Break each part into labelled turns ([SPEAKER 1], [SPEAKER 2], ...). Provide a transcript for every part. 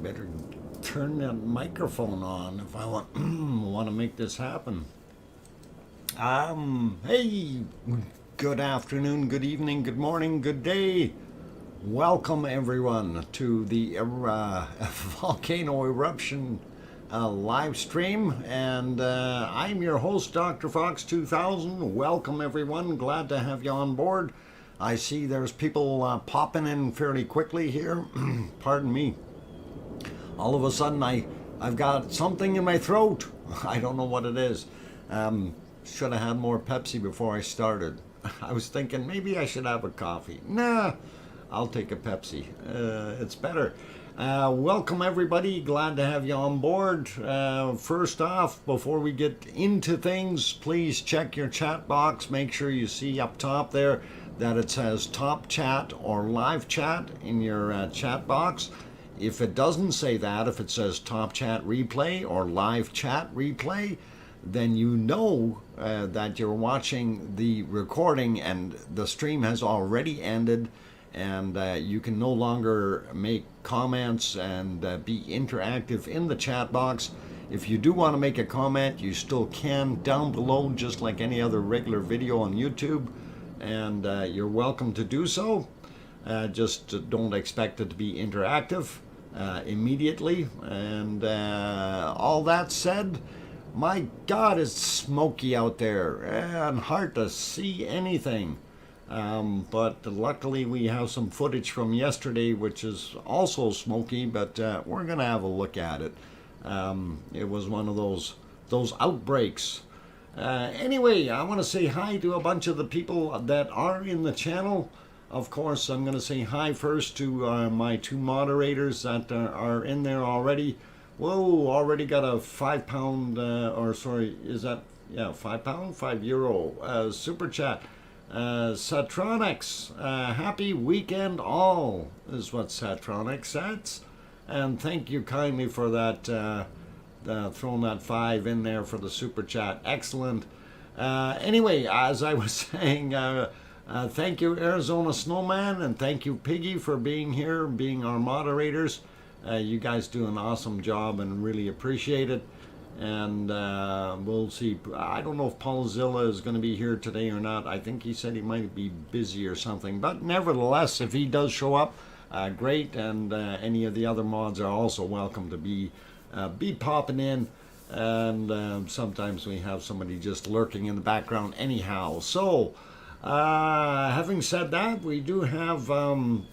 [SPEAKER 1] better turn that microphone on if I want to make this happen. Hey, good afternoon, good evening, good morning, good day. Welcome everyone to the Volcano Eruption live stream, and I'm your host, DrFox2000. Welcome everyone, glad to have you on board. I see there's people popping in fairly quickly here. Pardon me. All of a sudden I've got something in my throat. I don't know what it is. Should have had more Pepsi before I started. I was thinking maybe I should have a coffee. Nah, I'll take a Pepsi. It's better. Welcome everybody, glad to have you on board. First off, before we get into things, please check your chat box. Make sure you see up top there that it says top chat or live chat in your chat box. If it doesn't say that, if it says top chat replay or live chat replay, then you know that you're watching the recording and the stream has already ended, and you can no longer make comments and be interactive in the chat box. If you do want to make a comment, you still can down below, just like any other regular video on YouTube, and you're welcome to do so. Just don't expect it to be interactive immediately. And all that said, my God, it's smoky out there and hard to see anything. But luckily we have some footage from yesterday which is also smoky, but we're gonna have a look at it. It was one of those outbreaks. Anyway, I want to say hi to a bunch of the people that are in the channel. Of course, I'm going to say hi first to my two moderators that are in there already. Whoa, already got a £5, or sorry, is that, yeah, £5, €5 super chat. Satronics, happy weekend all, is what Satronics says. And thank you kindly for that, throwing that 5 in there for the super chat. Excellent. Anyway, as I was saying, thank you Arizona Snowman, and thank you Piggy for being here, being our moderators. You guys do an awesome job and really appreciate it. And we'll see. I don't know if Paulzilla is going to be here today or not. I think he said he might be busy or something, but nevertheless, if he does show up, great. And any of the other mods are also welcome to be popping in. And sometimes we have somebody just lurking in the background anyhow. So having said that, we do have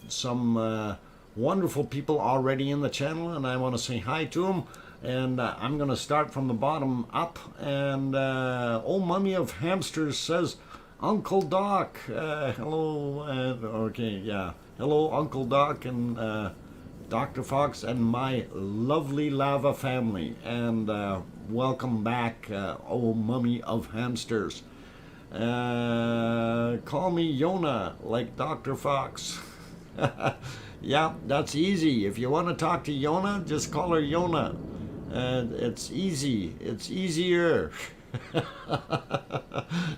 [SPEAKER 1] some wonderful people already in the channel, and I want to say hi to them. And I'm going to start from the bottom up. And Old Mummy of Hamsters says, Uncle Doc, hello. Okay, yeah, hello Uncle Doc and Dr. Fox and my lovely lava family, and welcome back, Old Mummy of Hamsters. Call me Yona, like Dr. Fox. Yeah, that's easy. If you want to talk to Yona, just call her Yona. It's easy. It's easier.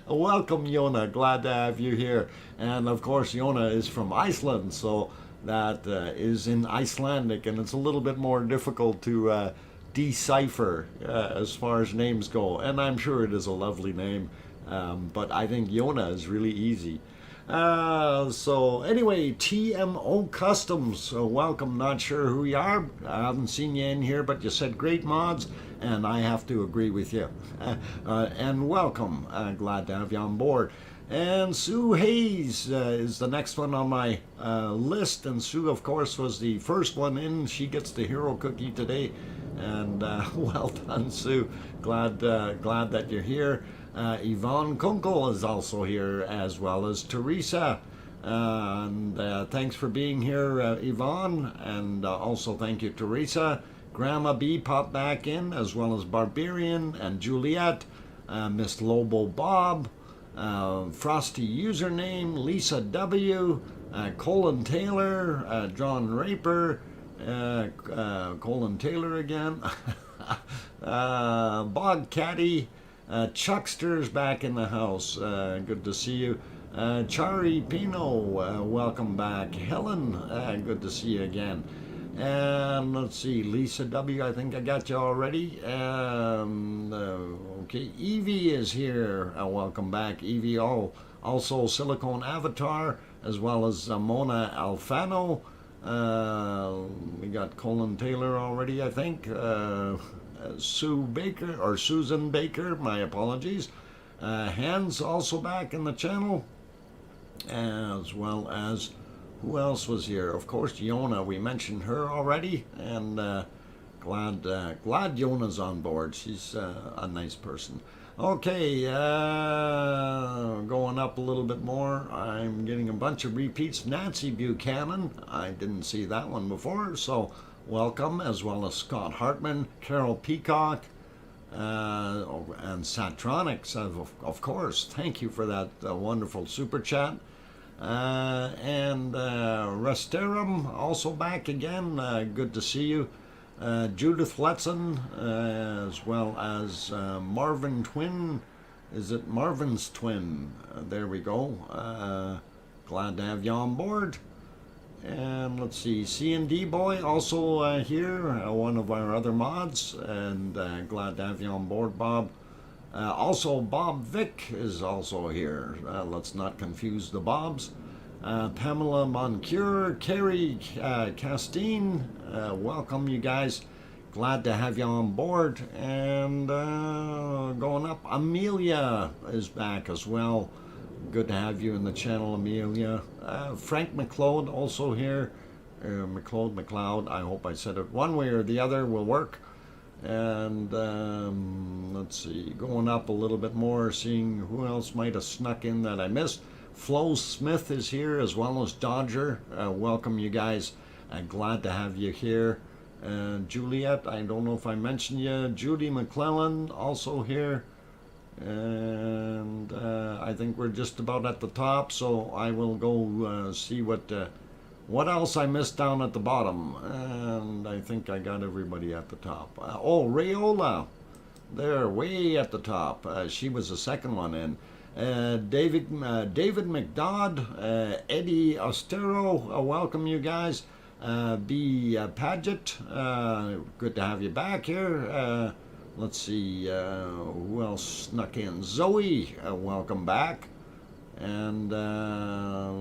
[SPEAKER 1] Welcome, Yona. Glad to have you here. And of course, Yona is from Iceland, so that is in Icelandic, and it's a little bit more difficult to decipher as far as names go. And I'm sure it is a lovely name, but I think Yona is really easy. So anyway, TMO Customs, welcome. Not sure who you are. I haven't seen you in here, but you said great mods, and I have to agree with you. And welcome. Glad to have you on board. And Sue Hayes is the next one on my list, and Sue, of course, was the first one in. She gets the hero cookie today, and well done, Sue. Glad that you're here. Yvonne Kunkel is also here, as well as Teresa. And thanks for being here, Yvonne, and also thank you, Teresa. Grandma B popped back in, as well as Barbarian and Juliet, Miss Lobo Bob, Frosty Username, Lisa W, Colin Taylor, John Raper, Colin Taylor again, Bog Caddy, Chuckster's back in the house. Good to see you. Chari Pino, welcome back. Helen, good to see you again. And let's see, Lisa W, I think I got you already. Okay, Evie is here. Welcome back, Evie. Also Silicone Avatar, as well as Mona Alfano. We got Colin Taylor already, I think. Sue Baker, or Susan Baker, my apologies. Hans also back in the channel, as well as, who else was here? Of course, Yona, we mentioned her already, and glad Yona's on board. She's a nice person. Okay, going up a little bit more, I'm getting a bunch of repeats. Nancy Buchanan, I didn't see that one before, so welcome, as well as Scott Hartman, Carol Peacock, and Satronics, of course. Thank you for that wonderful super chat. And Resterum also back again. Good to see you. Judith Letson, as well as Marvin Twin. Is it Marvin's Twin? There we go. Glad to have you on board. And let's see, C&D Boy also here, one of our other mods, and glad to have you on board, Bob. Also, Bob Vick is also here. Let's not confuse the Bobs. Pamela Moncure, Carrie Castine, welcome you guys. Glad to have you on board. And going up, Amelia is back as well. Good to have you in the channel, Amelia. Frank McLeod also here. McLeod, I hope I said it one way or the other will work. And let's see, going up a little bit more, seeing who else might have snuck in that I missed. Flo Smith is here, as well as Dodger. Welcome you guys. Glad to have you here. Juliet, I don't know if I mentioned you. Judy McClellan also here. And I think we're just about at the top, so I will go see what else I missed down at the bottom. And I think I got everybody at the top. Oh, Rayola, there, way at the top. She was the second one in. David McDodd, Eddie Ostero, welcome you guys. B. Paget, good to have you back here. Let's see, who else snuck in? Zoe, welcome back. And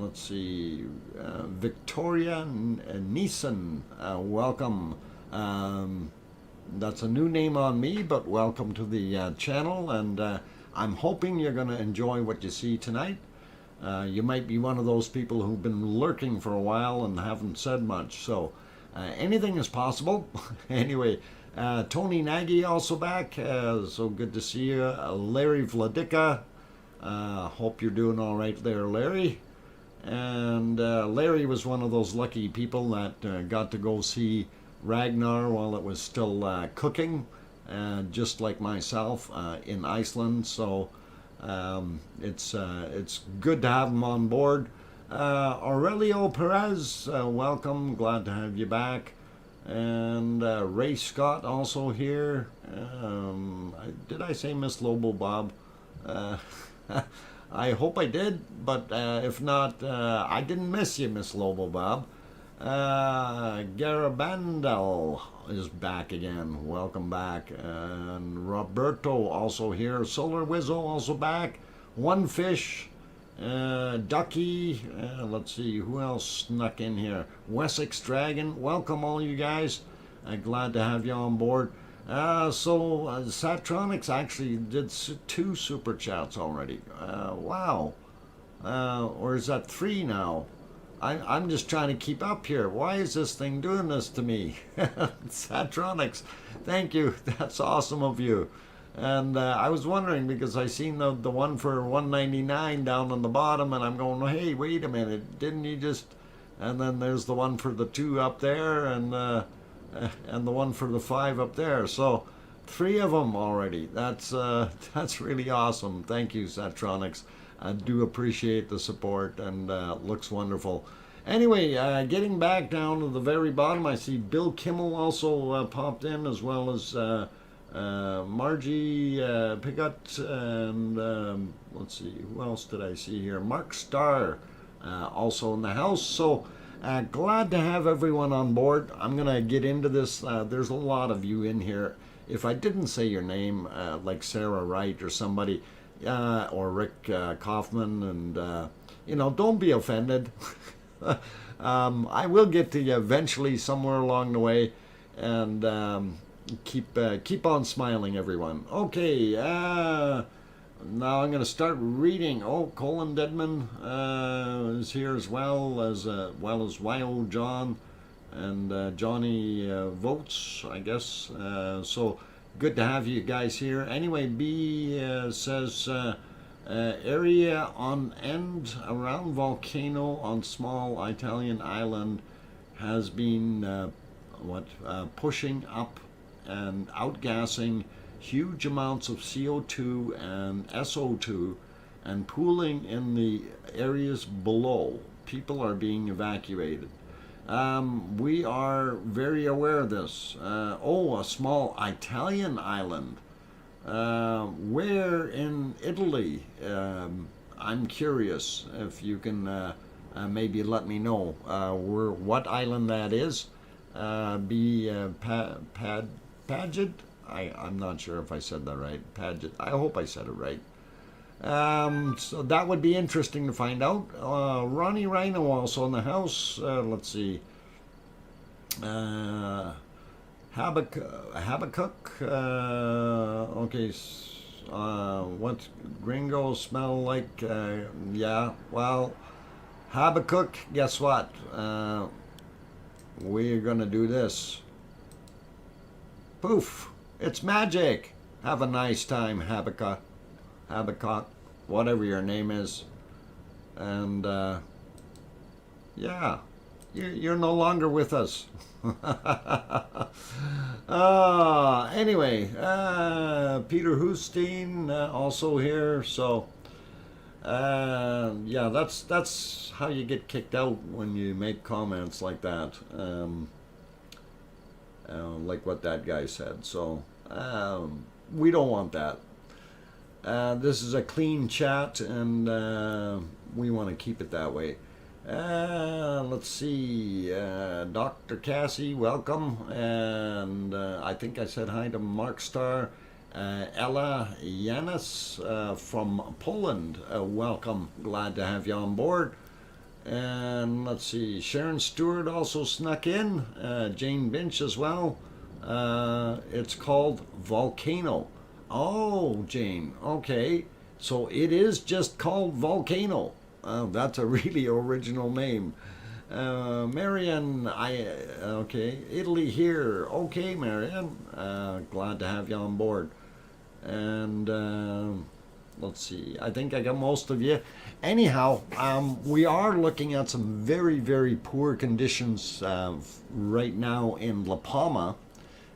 [SPEAKER 1] let's see, Victoria Neeson, welcome. That's a new name on me, but welcome to the channel. And I'm hoping you're going to enjoy what you see tonight. You might be one of those people who've been lurking for a while and haven't said much. So anything is possible. Anyway. Tony Nagy also back, so good to see you. Larry Vladica, hope you're doing all right there, Larry. And Larry was one of those lucky people that got to go see Ragnar while it was still cooking, just like myself in Iceland. So it's good to have him on board. Aurelio Perez, welcome, glad to have you back. And Ray Scott also here. Did I say Miss Lobo Bob? I hope I did, but if not, I didn't miss you, Miss Lobo Bob. Garabandal is back again. Welcome back. And Roberto also here. Solar Wizzo also back. One Fish. Ducky, let's see, who else snuck in here? Wessex Dragon, welcome all you guys. Glad to have you on board. Satronics actually did 2 super chats already. Wow. Or is that 3 now? I'm just trying to keep up here. Why is this thing doing this to me? Satronics, thank you. That's awesome of you. And I was wondering because I seen the one for $1.99 down on the bottom, and I'm going, hey, wait a minute, didn't you just? And then there's the one for the 2 up there, and the one for the 5 up there. So 3 of them already. That's really awesome. Thank you, Satronics. I do appreciate the support, and looks wonderful. Anyway, getting back down to the very bottom, I see Bill Kimmel also popped in, as well as Margie Pigot, and let's see, who else did I see here? Mark Starr also in the house. So Glad to have everyone on board. I'm going to get into this. There's a lot of you in here. If I didn't say your name, like Sarah Wright or somebody, or Rick Kaufman, and, don't be offended. I will get to you eventually somewhere along the way, and keep on smiling, everyone. Okay, now I'm going to start reading. Oh, Colin Deadman is here as well as Y.O. John and Johnny Votes, I guess. So good to have you guys here. Anyway, B says area on end around volcano on small Italian island has been pushing up and outgassing huge amounts of CO2 and SO2 and pooling in the areas below. People are being evacuated. We are very aware of this. A small Italian island. Where in Italy? I'm curious if you can maybe let me know what island that is. Paget? I'm not sure if I said that right. Paget. I hope I said it right. So that would be interesting to find out. Ronnie Rhino also in the house. Let's see. Habakkuk. Okay. What gringos smell like? Yeah. Well, Habakkuk. Guess what? We're gonna do this. Poof. It's magic. Have a nice time, Habakkuk, whatever your name is. And, yeah, you're no longer with us. Anyway, Peter Hoosteen also here. So, yeah, that's how you get kicked out when you make comments like that. Like what that guy said. So we don't want that. This is a clean chat, and we want to keep it that way. Let's see. Dr. Cassie, welcome. And I think I said hi to Mark Starr. Ella Yanis from Poland, welcome. Glad to have you on board. And let's see, Sharon Stewart also snuck in, Jane Binch as well. It's called Volcano. Oh, Jane, okay. So it is just called Volcano. That's a really original name. Marian, okay, Italy here. Okay, Marian, glad to have you on board. And let's see, I think I got most of you. Anyhow, we are looking at some very, very poor conditions right now in La Palma,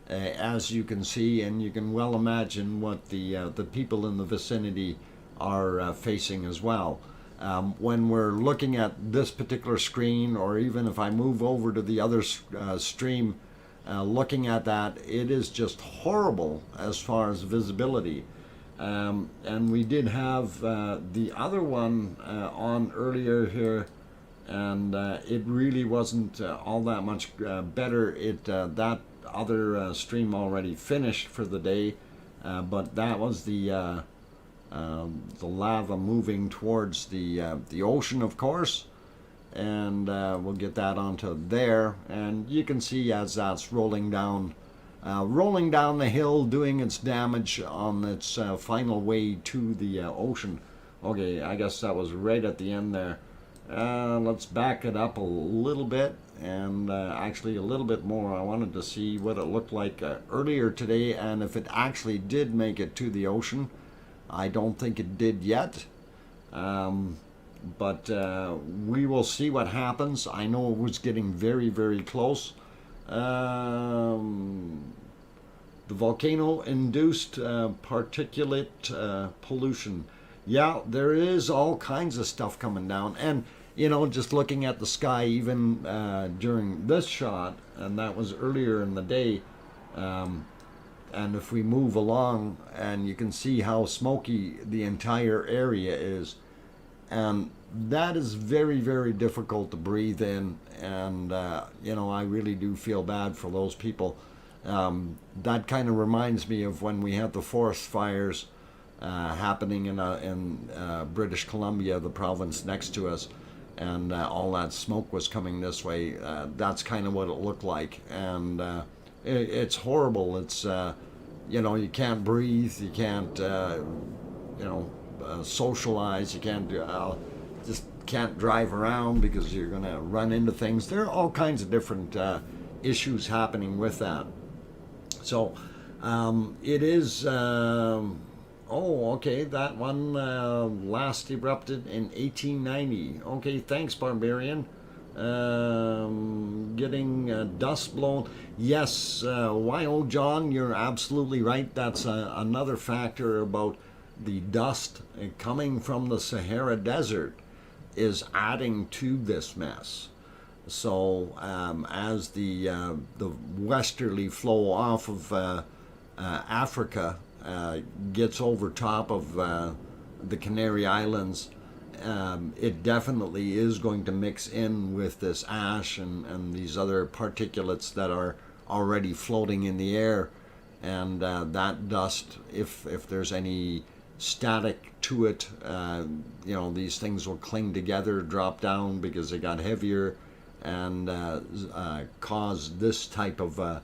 [SPEAKER 1] as you can see, and you can well imagine what the people in the vicinity are facing as well. When we're looking at this particular screen, or even if I move over to the other stream, looking at that, it is just horrible as far as visibility. And we did have the other one on earlier here, and it really wasn't all that much better. That other stream already finished for the day, but that was the lava moving towards the ocean, of course, and we'll get that onto there. And you can see as that's rolling down the hill, doing its damage on its final way to the ocean. Okay, I guess that was right at the end there. Let's back it up a little bit, and actually a little bit more. I wanted to see what it looked like earlier today, and if it actually did make it to the ocean. I don't think it did yet, but we will see what happens. I know it was getting very, very close. The volcano-induced particulate pollution. Yeah, there is all kinds of stuff coming down. And, just looking at the sky, even during this shot, and that was earlier in the day, and if we move along, and you can see how smoky the entire area is. And that is very, very difficult to breathe in, and you know, I really do feel bad for those people. That kind of reminds me of when we had the forest fires happening in British Columbia, the province next to us, and all that smoke was coming this way. That's kind of what it looked like, and it's horrible. It's you know, you can't breathe, you can't you know, socialize, you can't just can't drive around because you're going to run into things. There are all kinds of different issues happening with that. So it is, oh, okay, that one last erupted in 1890. Okay, thanks, Barbarian. Getting dust blown. Yes, YO John, you're absolutely right. That's another factor about the dust coming from the Sahara Desert is adding to this mess. So as the westerly flow off of Africa gets over top of the Canary Islands, it definitely is going to mix in with this ash and these other particulates that are already floating in the air, and that dust, if there's any static to it, you know, these things will cling together, drop down because they got heavier, and cause this type of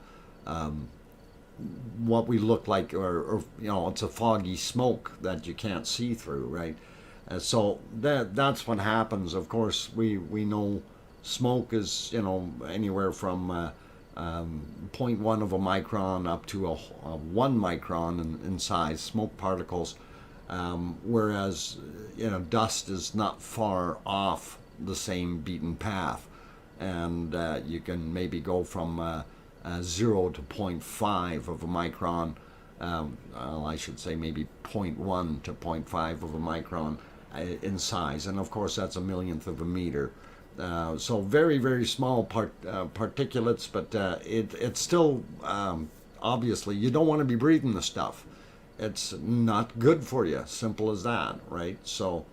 [SPEAKER 1] what we look like, or you know, it's a foggy smoke that you can't see through, right? So that's what happens. Of course, we know smoke is, you know, anywhere from 0.1 of a micron up to a 1 micron in size, smoke particles, whereas, you know, dust is not far off the same beaten path, and you can maybe go from 0 to 0.5 of a micron, I should say maybe 0.1 to 0.5 of a micron in size, and of course that's a millionth of a meter. So very, very small particulates, but it's still, obviously, you don't want to be breathing the stuff. It's not good for you, simple as that, right? So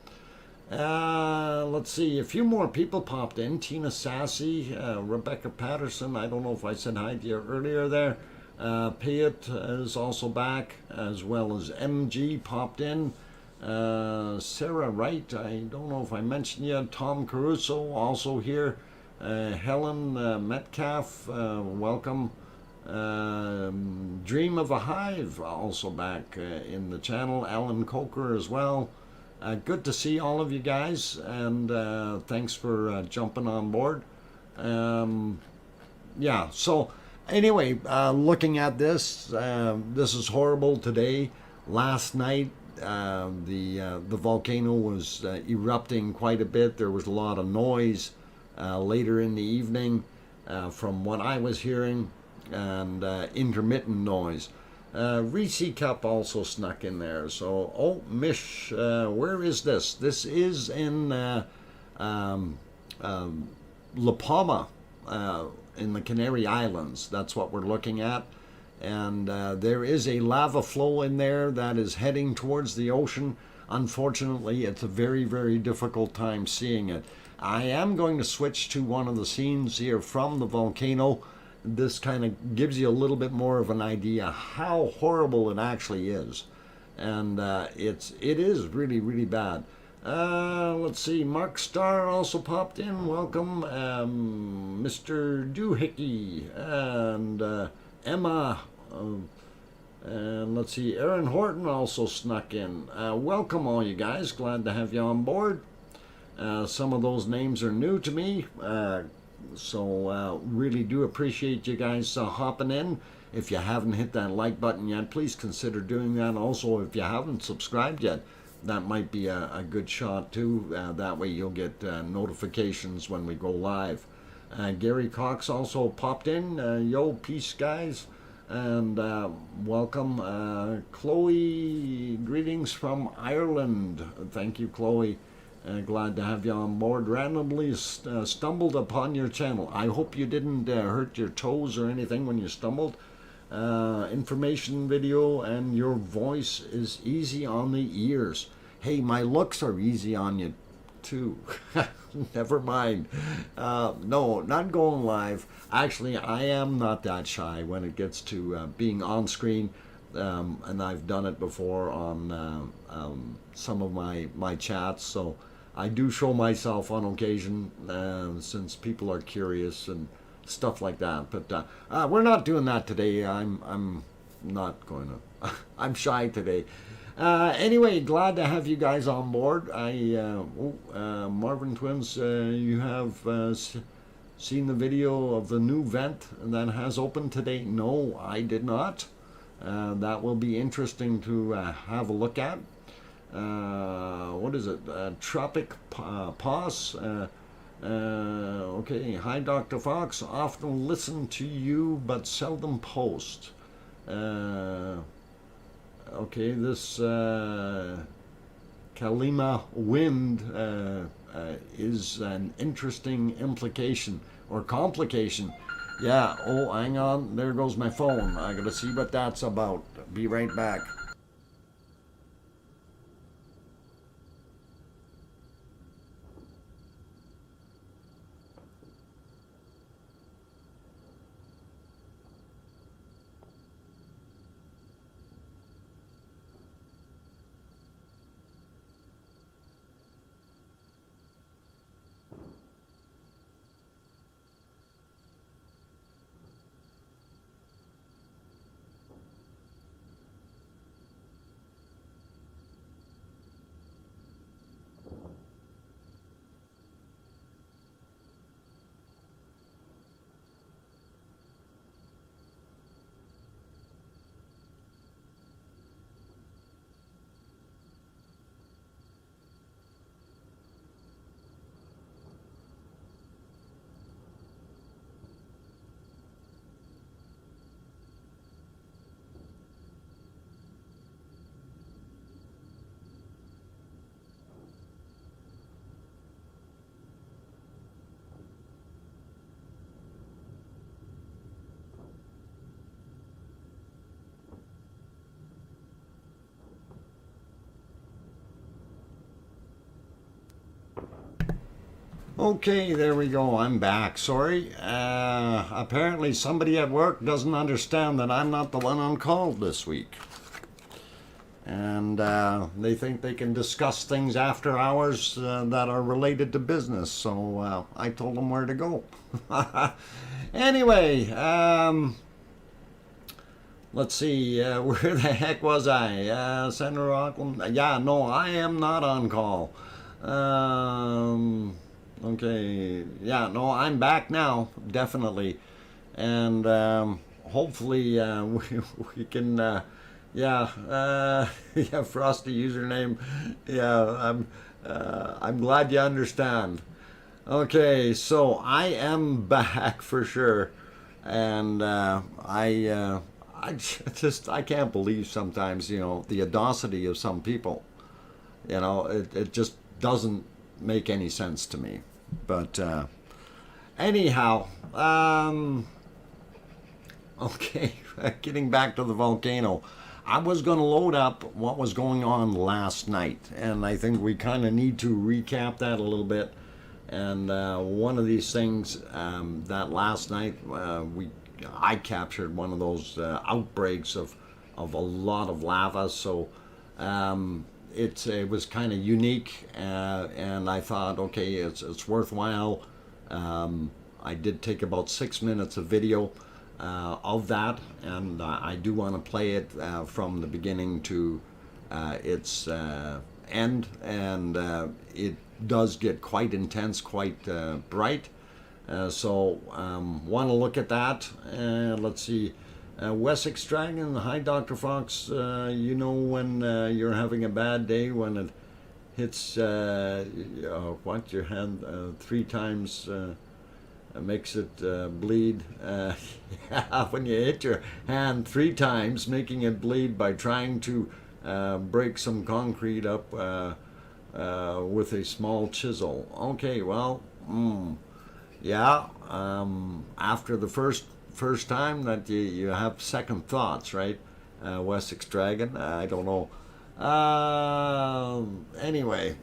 [SPEAKER 1] let's see, a few more people popped in. Tina Sassy, Rebecca Patterson, I don't know if I said hi to you earlier there. Payet is also back, as well as MG popped in. Sarah Wright, I don't know if I mentioned you. Tom Caruso also here. Helen Metcalf, welcome. Dream of a Hive also back in the channel. Alan Coker as well. Good to see all of you guys, and thanks for jumping on board. Yeah, so anyway, looking at this, this is horrible today. Last night, the volcano was erupting quite a bit. There was a lot of noise later in the evening, from what I was hearing, and intermittent noise. Reese Cup also snuck in there. So, oh, Mish, where is this? This is in La Palma, in the Canary Islands. That's what we're looking at. And there is a lava flow in there that is heading towards the ocean. Unfortunately, it's a very, very difficult time seeing it. I am going to switch to one of the scenes here from the volcano. This kind of gives you a little bit more of an idea how horrible it actually is. And it is really, really bad. Let's see, Mark Starr also popped in. Welcome. Mr. Doohickey and Emma. And let's see, Aaron Horton also snuck in. Welcome all you guys. Glad to have you on board. Some of those names are new to me. So really do appreciate you guys hopping in. If you haven't hit that like button yet, please consider doing that. Also, if you haven't subscribed yet, that might be a good shot too. That way you'll get notifications when we go live. Gary Cox also popped in. Yo, peace guys, and welcome. Chloe, greetings from Ireland. Thank you, Chloe. Glad to have you on board. Randomly stumbled upon your channel. I hope you didn't hurt your toes or anything when you stumbled. Information video, and your voice is easy on the ears. Hey, my looks are easy on you too. Never mind. No, not going live. Actually, I am not that shy when it gets to being on screen, and I've done it before on some of my chats, so I do show myself on occasion since people are curious and stuff like that. But we're not doing that today. I'm not going to. I'm shy today. Anyway, glad to have you guys on board. Marvin Twins, you have seen the video of the new vent that has opened today? No, I did not. That will be interesting to have a look at. What is it? Tropic Pause. Okay, hi Dr. Fox. Often listen to you but seldom post. Okay, this Kalima wind is an interesting implication or complication. Yeah, oh, hang on, there goes my phone. I gotta see what that's about. Be right back. Okay, there we go. I'm back. Sorry. Apparently somebody at work doesn't understand that I'm not the one on call this week. And they think they can discuss things after hours that are related to business. So I told them where to go. Anyway, let's see. Where the heck was I? Senator Auckland? Yeah, no, I am not on call. Okay, yeah, no, I'm back now, definitely, and hopefully we can, yeah, yeah, Frosty username, yeah, I'm glad you understand. Okay, so I am back for sure, and I I can't believe sometimes, you know, the audacity of some people, you know, it just doesn't make any sense to me. But anyhow, okay, getting back to the volcano, I was going to load up what was going on last night, and I think we kind of need to recap that a little bit. And one of these things that last night I captured one of those outbreaks of a lot of lava, so it was kind of unique, and I thought, okay, it's worthwhile. I did take about 6 minutes of video of that, and I do want to play it from the beginning to its end, and it does get quite intense, quite bright. So want to look at that. Let's see. Wessex Dragon, hi Dr. Fox. You know when you're having a bad day when it hits what, your hand 3 times makes it bleed. Yeah, when you hit your hand 3 times, making it bleed by trying to break some concrete up with a small chisel. Okay, well, yeah. After the first time that you have second thoughts, right? Wessex Dragon, I don't know. Anyway,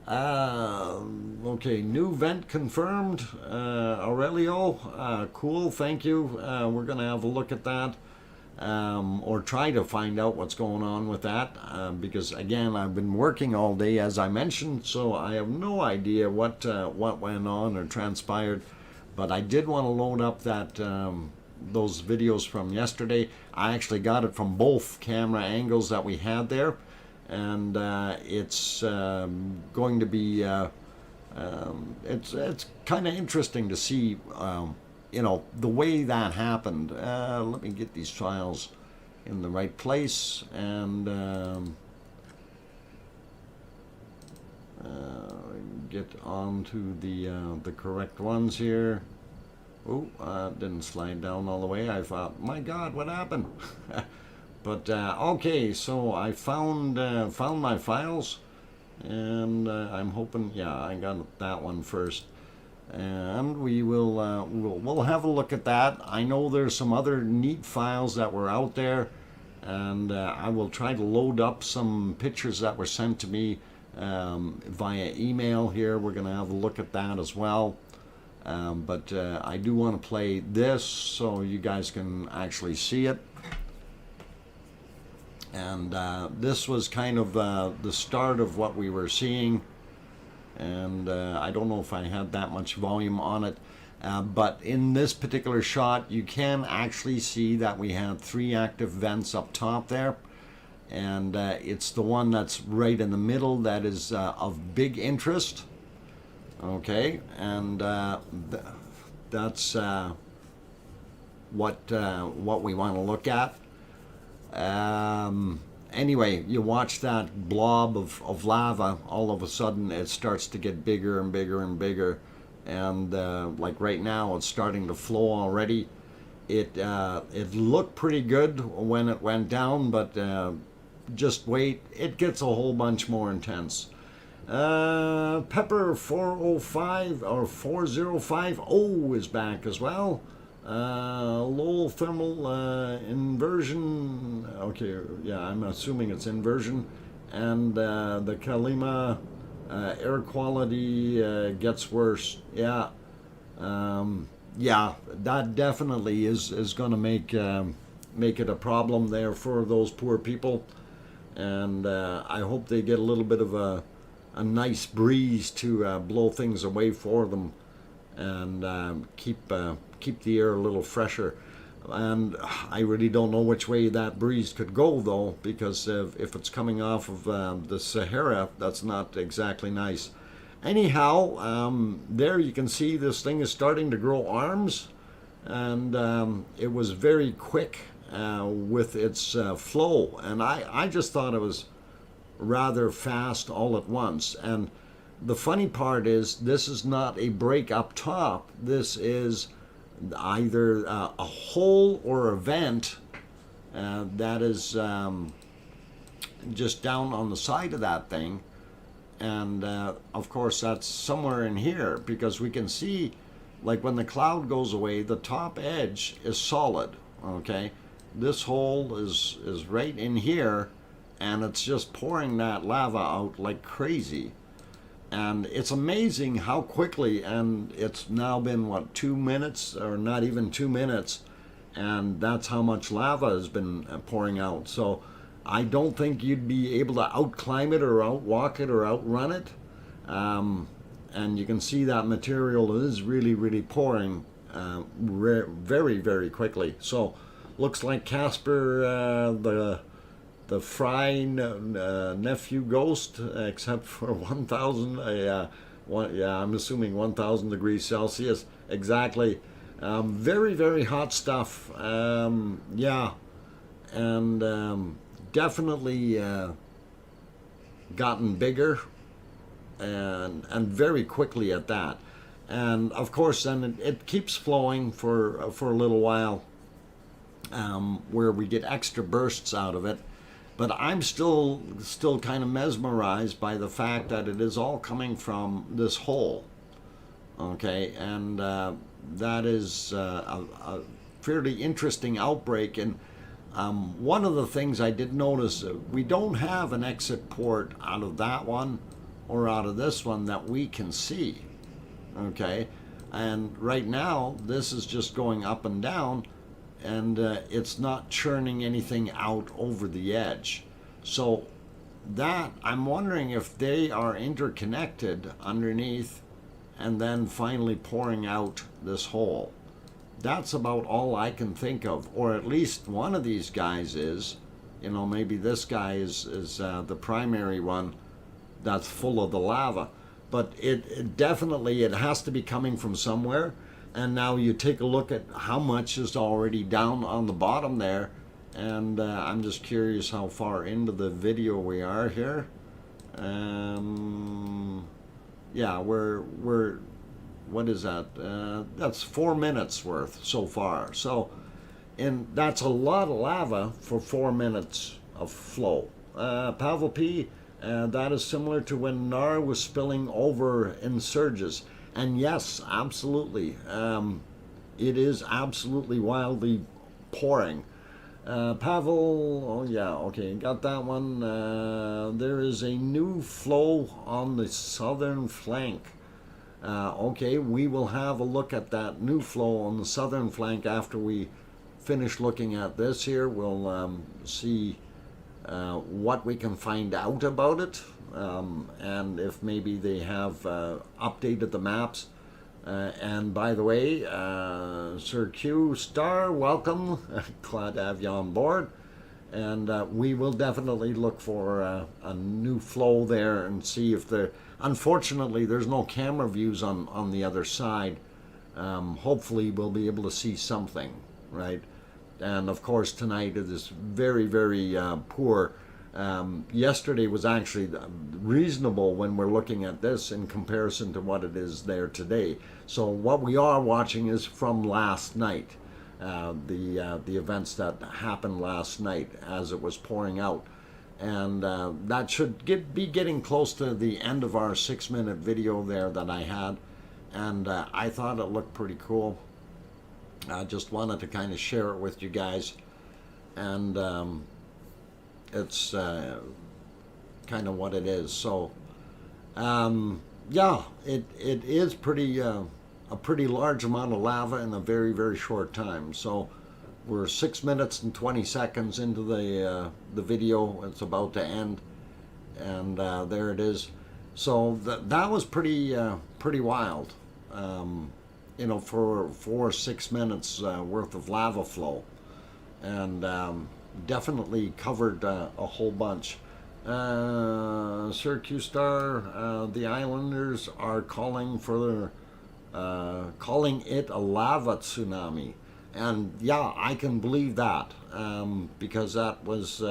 [SPEAKER 1] Okay, new vent confirmed. Aurelio, cool, thank you. We're going to have a look at that. Or try to find out what's going on with that, because again, I've been working all day, as I mentioned, so I have no idea what went on or transpired. But I did want to load up that those videos from yesterday. I actually got it from both camera angles that we had there, and it's going to be it's kind of interesting to see. You know, the way that happened. Let me get these files in the right place and get onto the correct ones here. Oh, didn't slide down all the way. I thought, my God, what happened? But okay, so I found my files, and I'm hoping, yeah, I got that one first. And we'll have a look at that. I know there's some other neat files that were out there, and I will try to load up some pictures that were sent to me via email here. We're going to have a look at that as well. But I do want to play this so you guys can actually see it. And this was kind of the start of what we were seeing. And I don't know if I had that much volume on it, but in this particular shot you can actually see that we had 3 active vents up top there, and it's the one that's right in the middle that is of big interest. Okay, and that's what we want to look at. Anyway, you watch that blob of lava, all of a sudden it starts to get bigger and bigger and bigger, and like right now it's starting to flow already. It looked pretty good when it went down, but just wait, it gets a whole bunch more intense. Pepper 405 or 4050 is back as well. Low thermal inversion. Okay, yeah, I'm assuming it's inversion. And the Kalima air quality gets worse. Yeah, yeah, that definitely is going to make it a problem there for those poor people. And I hope they get a little bit of a nice breeze to blow things away for them, and keep the air a little fresher. And I really don't know which way that breeze could go, though, because if it's coming off of the Sahara, that's not exactly nice. Anyhow, there you can see this thing is starting to grow arms, and it was very quick with its flow, and I just thought it was rather fast all at once. And the funny part is, this is not a break up top. This is either a hole or a vent that is just down on the side of that thing. And of course that's somewhere in here, because we can see, like, when the cloud goes away, the top edge is solid. Okay, this hole is right in here, and it's just pouring that lava out like crazy. And it's amazing how quickly, and it's now been, what, 2 minutes, or not even 2 minutes, and that's how much lava has been pouring out. So I don't think you'd be able to outclimb it or outwalk it or outrun it. And you can see that material is really, really pouring very, very quickly. So looks like Casper, the Fry nephew ghost, except for 1,000. Yeah, I'm assuming 1,000 degrees Celsius exactly. Very, very hot stuff. Yeah, and definitely gotten bigger, and very quickly at that. And of course, then it keeps flowing for a little while, where we get extra bursts out of it. But I'm still kind of mesmerized by the fact that it is all coming from this hole. Okay, and that is a fairly interesting outbreak. And one of the things I did notice, we don't have an exit port out of that one or out of this one that we can see. Okay, and right now this is just going up and down, and it's not churning anything out over the edge. So that, I'm wondering if they are interconnected underneath and then finally pouring out this hole. That's about all I can think of, or at least one of these guys is. You know, maybe this guy is the primary one that's full of the lava. But it definitely, it has to be coming from somewhere. And now you take a look at how much is already down on the bottom there. And I'm just curious how far into the video we are here. Yeah, we're what is that? That's 4 minutes worth so far. So, and that's a lot of lava for 4 minutes of flow. Pavel P, that is similar to when Nar was spilling over in surges. And yes, absolutely. It is absolutely wildly pouring. Pavel, oh yeah, okay, got that one. There is a new flow on the southern flank. Okay, we will have a look at that new flow on the southern flank after we finish looking at this here. We'll see what we can find out about it, and if maybe they have updated the maps. And by the way, Sir Q Star, welcome. Glad to have you on board. And we will definitely look for a new flow there and see if there. Unfortunately, there's no camera views on the other side. Hopefully, we'll be able to see something, right? And of course, tonight it is very, very poor. Yesterday was actually reasonable when we're looking at this in comparison to what it is there today. So what we are watching is from last night, the events that happened last night as it was pouring out. And that should be getting close to the end of our 6-minute video there that I had. And I thought it looked pretty cool. I just wanted to kind of share it with you guys. And it's kind of what it is. So, yeah, it is pretty a pretty large amount of lava in a very, very short time. So we're 6 minutes and 20 seconds into the video. It's about to end, and there it is. So that was pretty wild. You know, for 6 minutes worth of lava flow, and definitely covered a whole bunch. Sir Q Star, the islanders are calling it a lava tsunami, and yeah, I can believe that, because that was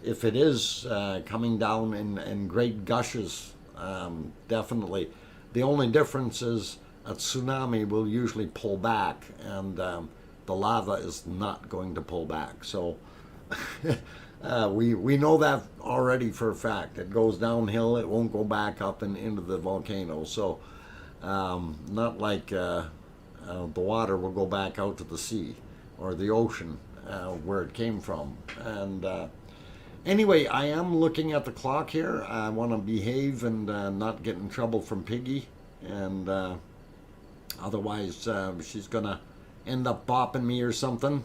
[SPEAKER 1] if it is coming down in great gushes, definitely. The only difference is a tsunami will usually pull back, and the lava is not going to pull back. So we know that already for a fact. It goes downhill, it won't go back up and into the volcano. So not like the water will go back out to the sea or the ocean where it came from. And anyway, I am looking at the clock here. I want to behave and not get in trouble from Piggy, and otherwise she's gonna end up bopping me or something.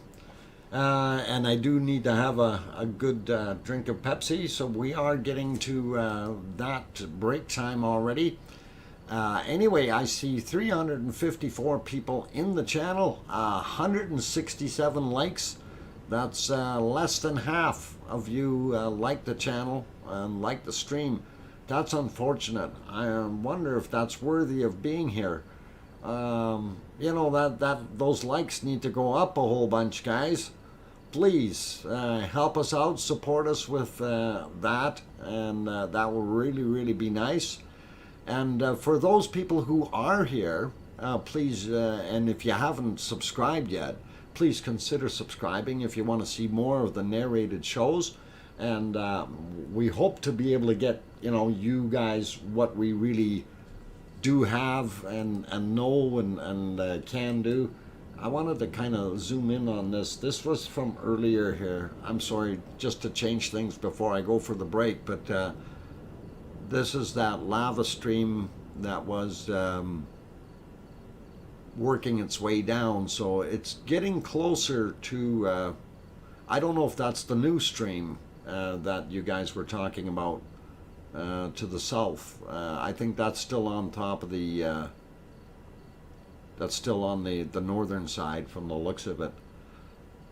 [SPEAKER 1] And I do need to have a good drink of Pepsi, so we are getting to that break time already. Anyway, I see 354 people in the channel, 167 likes. That's less than half of you like the channel and like the stream. That's unfortunate. I wonder if that's worthy of being here. You know, those likes need to go up a whole bunch, guys. Please help us out, support us with that, and that will really, really be nice. And for those people who are here, please, and if you haven't subscribed yet, please consider subscribing if you want to see more of the narrated shows. And we hope to be able to get, you know, you guys what we really do have and know and can do. I wanted to kind of zoom in on this. This was from earlier here. I'm sorry, just to change things before I go for the break, but this is that lava stream that was working its way down, so it's getting closer to, I don't know if that's the new stream that you guys were talking about to the south. I think that's still on top of the, that's still on the northern side from the looks of it.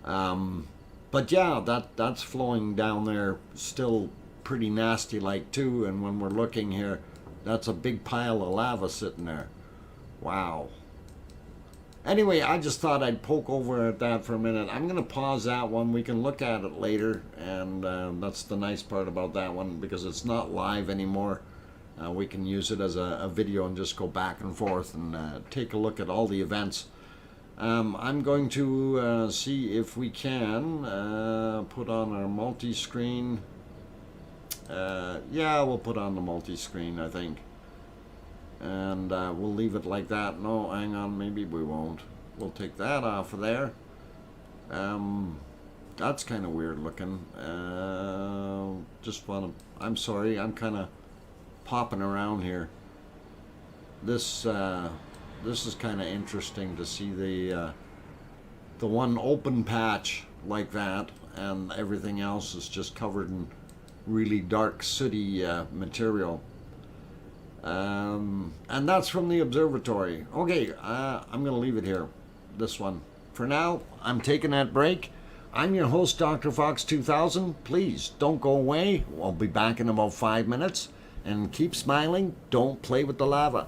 [SPEAKER 1] But yeah, that's flowing down there still pretty nasty like too, and when we're looking here, that's a big pile of lava sitting there. Wow. Anyway, I just thought I'd poke over at that for a minute. I'm going to pause that one. We can look at it later, and that's the nice part about that one, because it's not live anymore. We can use it as a video and just go back and forth and take a look at all the events. I'm going to see if we can put on our multi-screen. Yeah, we'll put on the multi-screen, I think. And we'll leave it like that. No, hang on, maybe we won't. We'll take that off of there. That's kind of weird looking. Just want to, I'm sorry, I'm kind of popping around here. This is kind of interesting to see the one open patch like that, and everything else is just covered in really dark sooty material. And that's from the observatory. Okay, I'm going to leave it here, this one. For now, I'm taking that break. I'm your host, DrFox2000. Please don't go away. I'll be back in about 5 minutes. And keep smiling. Don't play with the lava.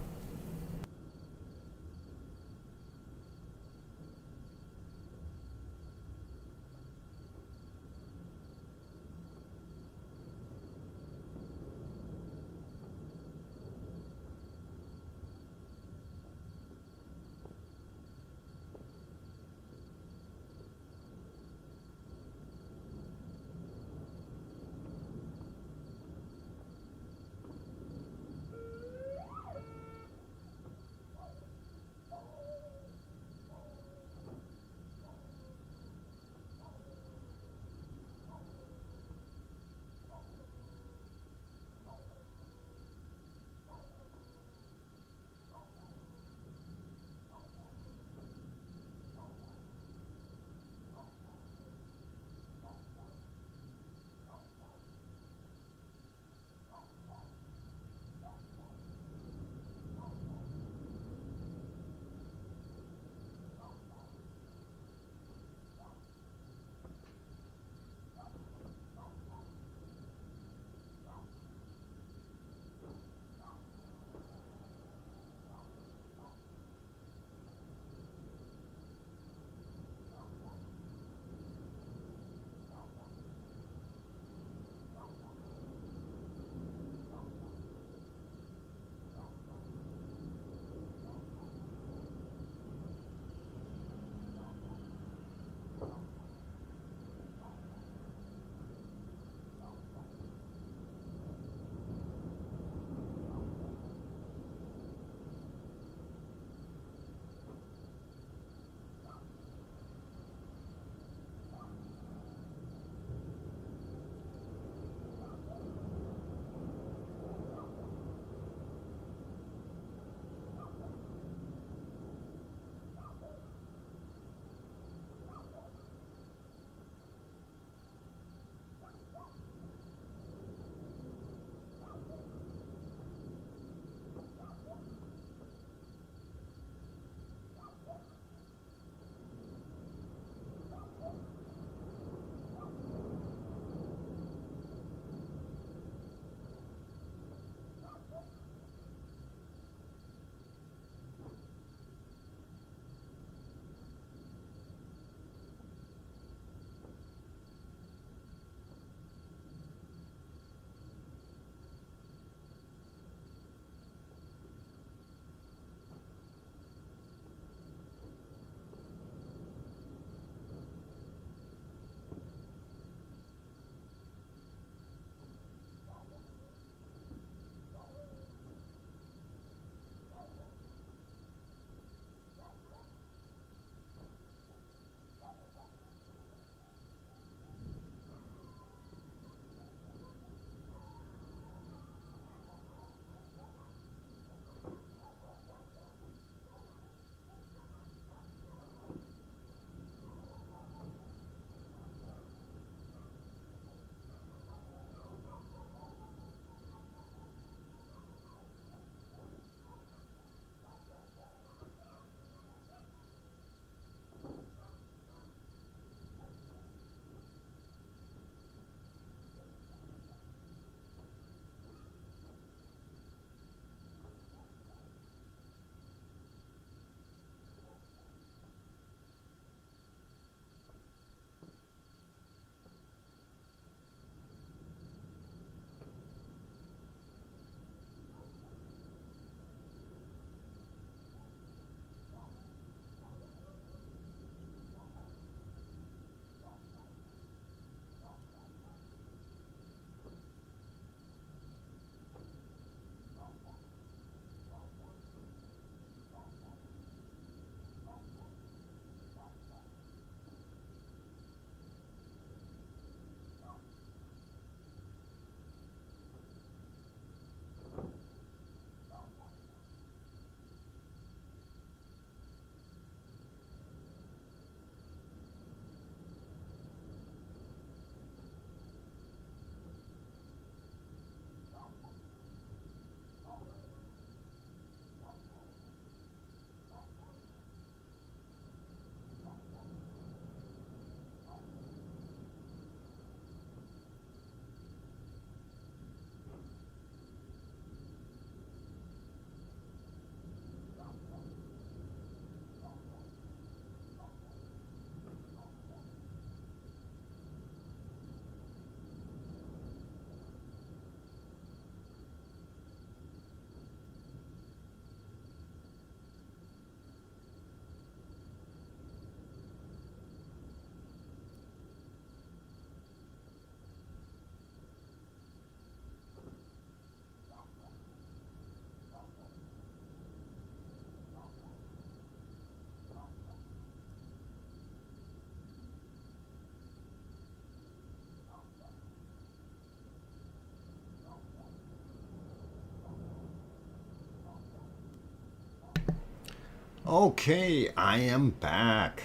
[SPEAKER 1] Okay, I am back.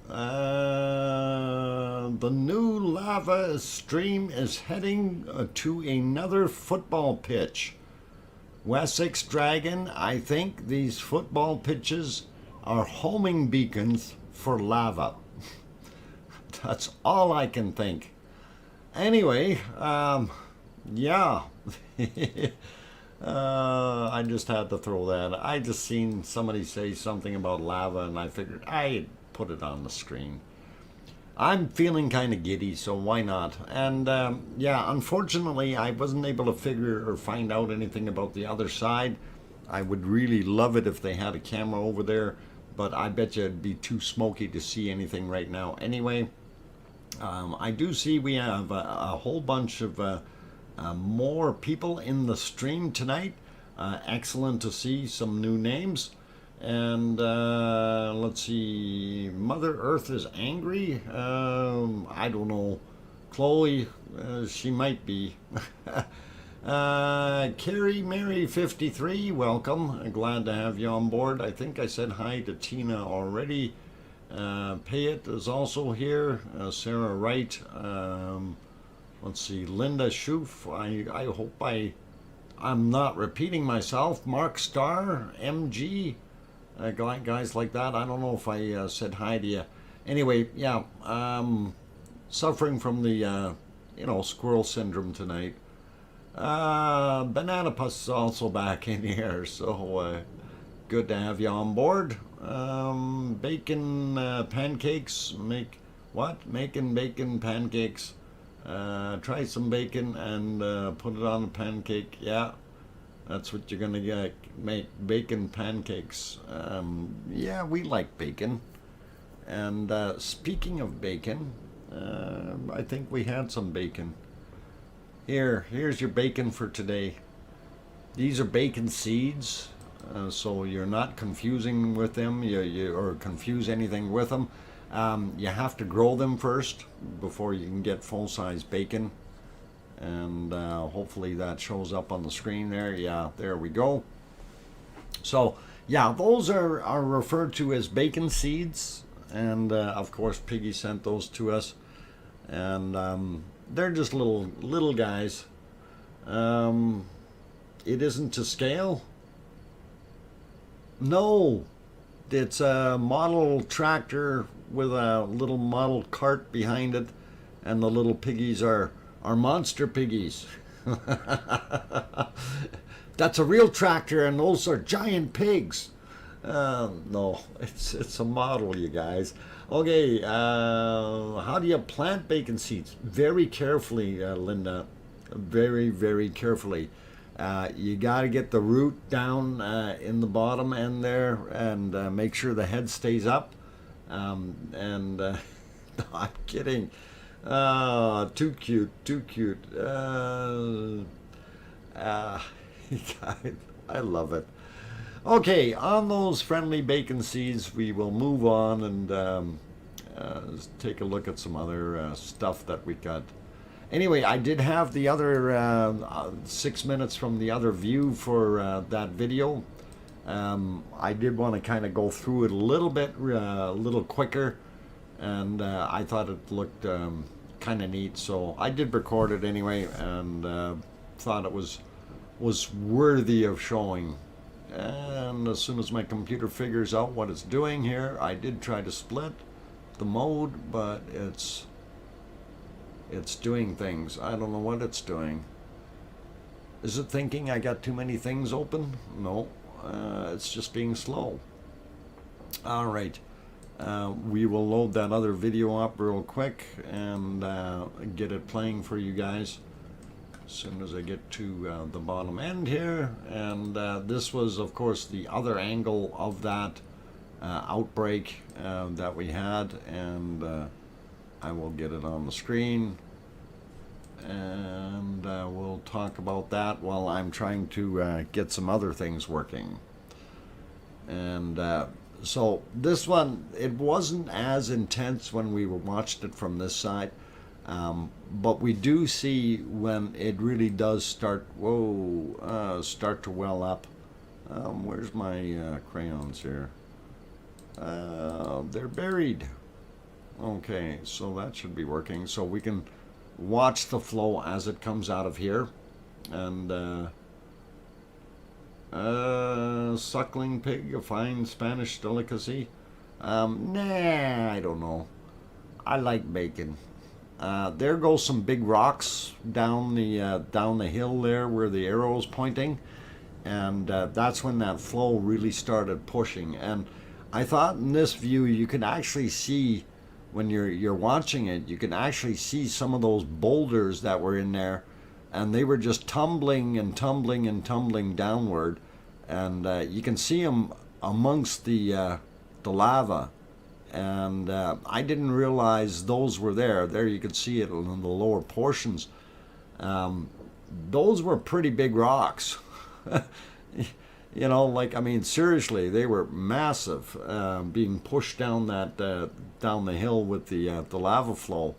[SPEAKER 1] The new lava stream is heading to another football pitch. Wessex Dragon, I think these football pitches are homing beacons for lava. That's all I can think. Anyway, yeah. I just had to throw that. I just seen somebody say something about lava and I figured I'd put it on the screen. I'm feeling kind of giddy, so why not? And yeah, unfortunately I wasn't able to figure or find out anything about the other side. I would really love it if they had a camera over there, but I bet you it'd be too smoky to see anything right now. Anyway, I do see we have a whole bunch of more people in the stream tonight. Excellent to see some new names. And let's see, Mother Earth is angry. I don't know. Chloe, she might be. Carrie Mary 53, welcome. Glad to have you on board. I think I said hi to Tina already. Payet is also here. Sarah Wright. Let's see, Linda Schoof. I hope I'm not repeating myself. Mark Starr, MG, guys like that. I don't know if I said hi to you. Anyway, yeah, suffering from the squirrel syndrome tonight. Banana Puss is also back in here, so good to have you on board. Bacon pancakes. Making bacon pancakes. Try some bacon and put it on a pancake. Yeah, that's what you're gonna get. Make bacon pancakes. Yeah, we like bacon. And speaking of bacon, I think we had some bacon. Here's your bacon for today. These are bacon seeds, so you're not confusing with them. Or confuse anything with them. You have to grow them first before you can get full-size bacon, and hopefully that shows up on the screen there. Yeah, there we go. So yeah, those are referred to as bacon seeds, and of course Piggy sent those to us, and they're just little guys. It isn't to scale. No, it's a model tractor with a little model cart behind it, and the little piggies are monster piggies. That's a real tractor, and those are giant pigs. No, it's a model, you guys. Okay, how do you plant bacon seeds? Very carefully, Linda. Very, very carefully. You got to get the root down in the bottom end there, and make sure the head stays up. No, I'm kidding. Too cute, too cute. I love it. Okay, on those friendly bacon seeds, we will move on and take a look at some other stuff that we got. Anyway, I did have the other 6 minutes from the other view for that video. I did want to kind of go through it a little bit, a little quicker, and I thought it looked kind of neat, so I did record it anyway, and thought it was worthy of showing. And as soon as my computer figures out what it's doing here, I did try to split the mode, but it's doing things. I don't know what it's doing. Is it thinking I got too many things open? No, it's just being slow. All right, we will load that other video up real quick and get it playing for you guys as soon as I get to the bottom end here. And this was, of course, the other angle of that outbreak that we had, and I will get it on the screen, and we'll talk about that while I'm trying to get some other things working. And so this one, it wasn't as intense when we watched it from this side, but we do see when it really does start to well up. Where's my crayons here? They're buried. Okay, so that should be working. So we can watch the flow as it comes out of here. And suckling pig, a fine Spanish delicacy. Nah, I don't know. I like bacon. There goes some big rocks down the hill there where the arrow is pointing, and that's when that flow really started pushing. And I thought in this view you can actually see, when you're watching it, you can actually see some of those boulders that were in there, and they were just tumbling and tumbling and tumbling downward, and you can see them amongst the lava. And I didn't realize those were there. There you could see it in the lower portions. Those were pretty big rocks. You know, like, I mean, seriously, they were massive, being pushed down down the hill with the lava flow.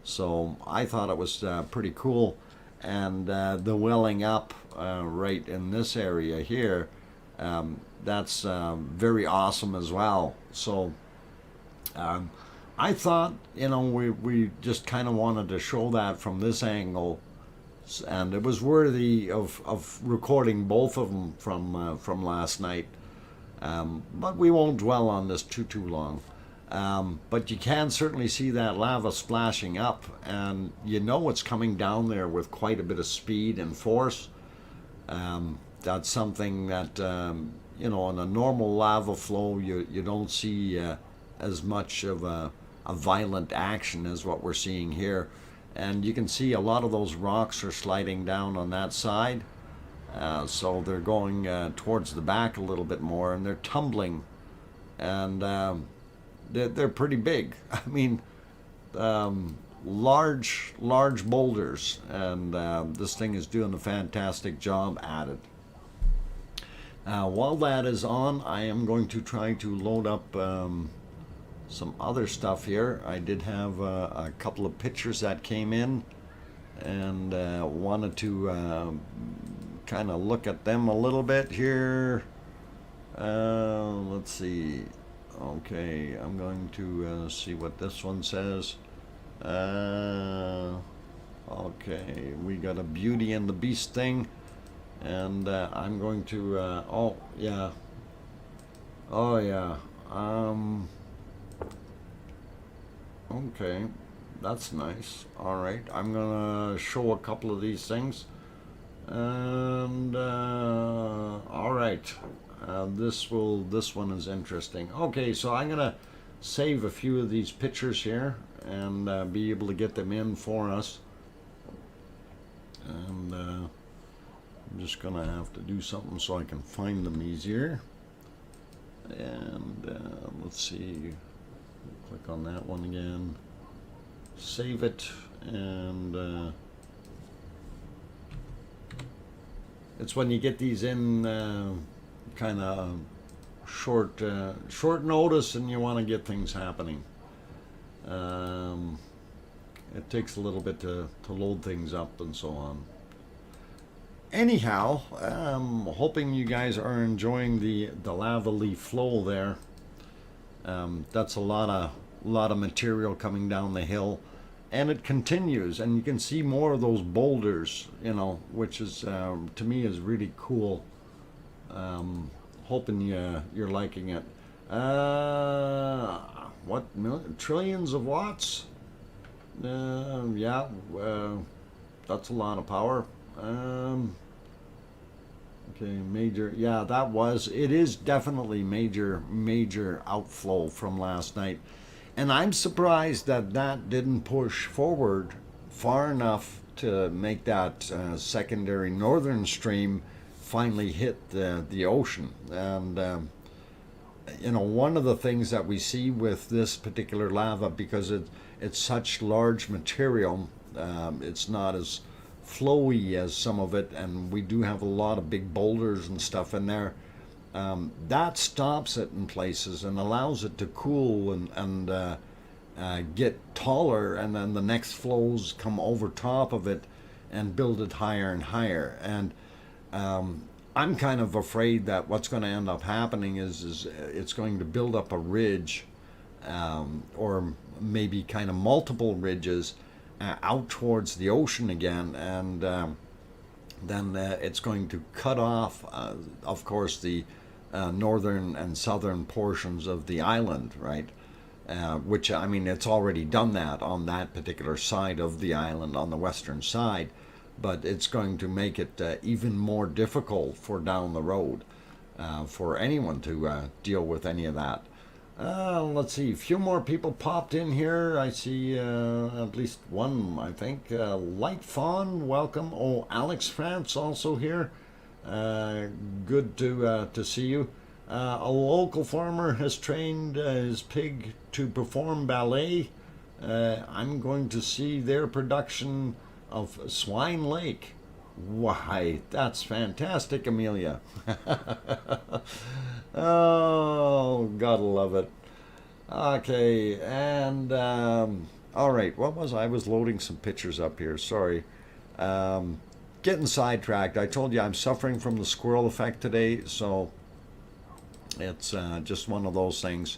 [SPEAKER 1] So I thought it was pretty cool. And the welling up right in this area here, that's very awesome as well. So I thought, you know, we just kind of wanted to show that from this angle, and it was worthy of recording both of them from last night. But we won't dwell on this too long. But you can certainly see that lava splashing up, and you know it's coming down there with quite a bit of speed and force. That's something that, you know, on a normal lava flow, you don't see as much of a violent action as what we're seeing here. And you can see a lot of those rocks are sliding down on that side. So they're going towards the back a little bit more, and they're tumbling. And they're pretty big. I mean, large boulders, and this thing is doing a fantastic job at it. While that is on, I am going to try to load up some other stuff here. I did have a couple of pictures that came in, and wanted to kind of look at them a little bit here. Let's see. Okay, I'm going to see what this one says. Okay, we got a Beauty and the Beast thing, and I'm going to oh yeah, okay, that's nice. All right, I'm gonna show a couple of these things, and all right, this one is interesting. Okay, so I'm gonna save a few of these pictures here and be able to get them in for us. And I'm just gonna have to do something so I can find them easier. And let's see, click on that one again, save it, and it's when you get these in kind of short notice and you want to get things happening. It takes a little bit to load things up and so on. Anyhow, hoping you guys are enjoying the lava leaf flow there. That's a lot of material coming down the hill, and it continues, and you can see more of those boulders, you know, which is to me is really cool. Hoping you're liking it. What, trillions of watts? Yeah, that's a lot of power. Okay, major, yeah, it is definitely major outflow from last night. And I'm surprised that didn't push forward far enough to make that secondary northern stream finally hit the ocean. And you know, one of the things that we see with this particular lava, because it's such large material, it's not as flowy as some of it, and we do have a lot of big boulders and stuff in there. That stops it in places and allows it to cool and get taller, and then the next flows come over top of it and build it higher and higher. And I'm kind of afraid that what's going to end up happening is it's going to build up a ridge, or maybe kind of multiple ridges out towards the ocean again, and then it's going to cut off, of course, the northern and southern portions of the island, right? Which, I mean, it's already done that on that particular side of the island, on the western side, but it's going to make it even more difficult for down the road for anyone to deal with any of that. Let's see, a few more people popped in here. I see at least one, I think. Light Fawn, welcome. Oh, Alex France also here. Good to see you. A local farmer has trained his pig to perform ballet. I'm going to see their production of Swine Lake. Why, that's fantastic, Amelia. Oh, gotta love it. Okay, and all right, what was I was loading some pictures up here. Sorry. Getting sidetracked. I told you I'm suffering from the squirrel effect today, so it's just one of those things.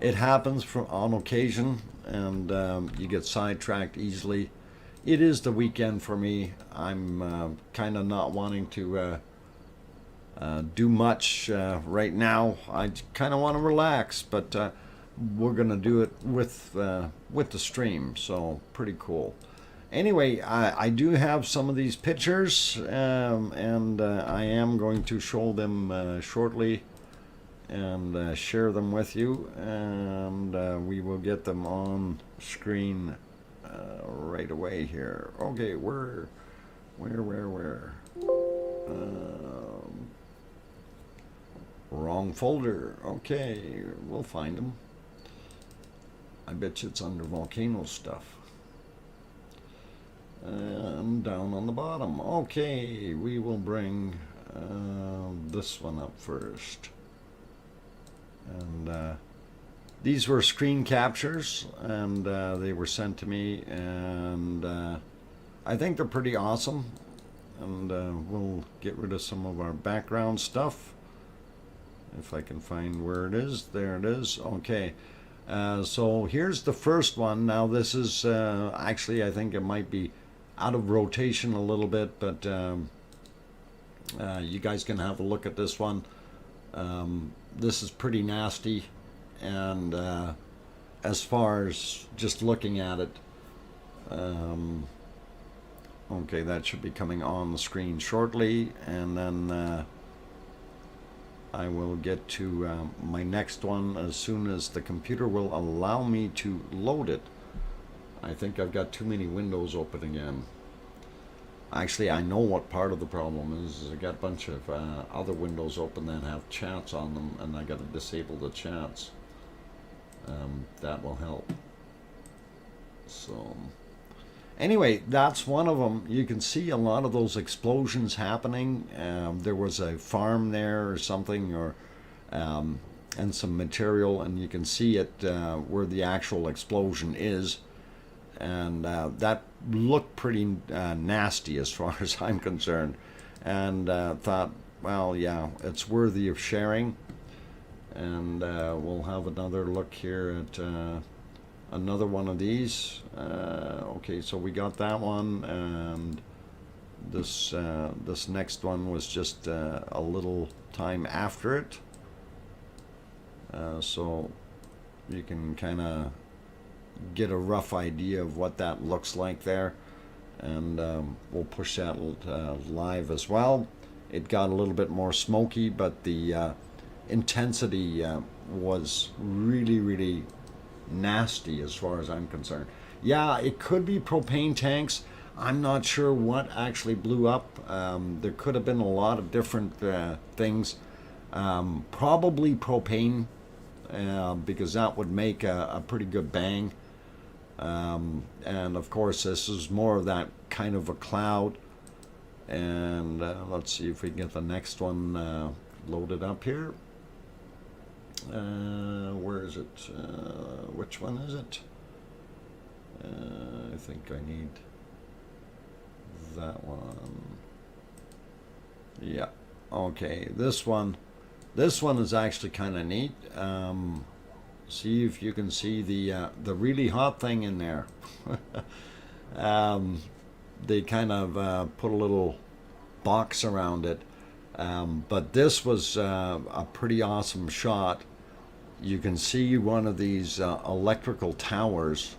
[SPEAKER 1] It happens on occasion, and you get sidetracked easily. It is the weekend for me. I'm kind of not wanting to do much right now. I kind of want to relax, but we're gonna do it with the stream, so pretty cool. Anyway, I do have some of these pictures, and I am going to show them shortly and share them with you, and we will get them on screen right away here. Okay, where? Wrong folder. Okay, we'll find them. I bet you it's under volcano stuff. And down on the bottom. Okay, we will bring this one up first. And these were screen captures, and they were sent to me, and I think they're pretty awesome. And we'll get rid of some of our background stuff. If I can find where it is. There it is. Okay. So here's the first one. Now this is actually, I think it might be out of rotation a little bit, but you guys can have a look at this one. This is pretty nasty, and as far as just looking at it, okay, that should be coming on the screen shortly, and then I will get to my next one as soon as the computer will allow me to load it. I think I've got too many windows open again. Actually, I know what part of the problem is I got a bunch of other windows open that have chats on them, and I got to disable the chats. That will help. So anyway, that's one of them. You can see a lot of those explosions happening. There was a farm there or something, or and some material, and you can see it where the actual explosion is, and that looked pretty nasty as far as I'm concerned, and thought, well, yeah, it's worthy of sharing. And we'll have another look here at another one of these. Okay, so we got that one, and this this next one was just a little time after it. So you can kind of get a rough idea of what that looks like there, and we'll push that live as well. It got a little bit more smoky, but the intensity was really nasty as far as I'm concerned. Yeah, it could be propane tanks. I'm not sure what actually blew up. There could have been a lot of different things. Probably propane, because that would make a pretty good bang. And of course, this is more of that kind of a cloud. And let's see if we can get the next one loaded up here. Where is it? Which one is it? I think I need that one. Yeah, Okay, this one is actually kind of neat. See if you can see the really hot thing in there. They kind of put a little box around it, but this was a pretty awesome shot. You can see one of these electrical towers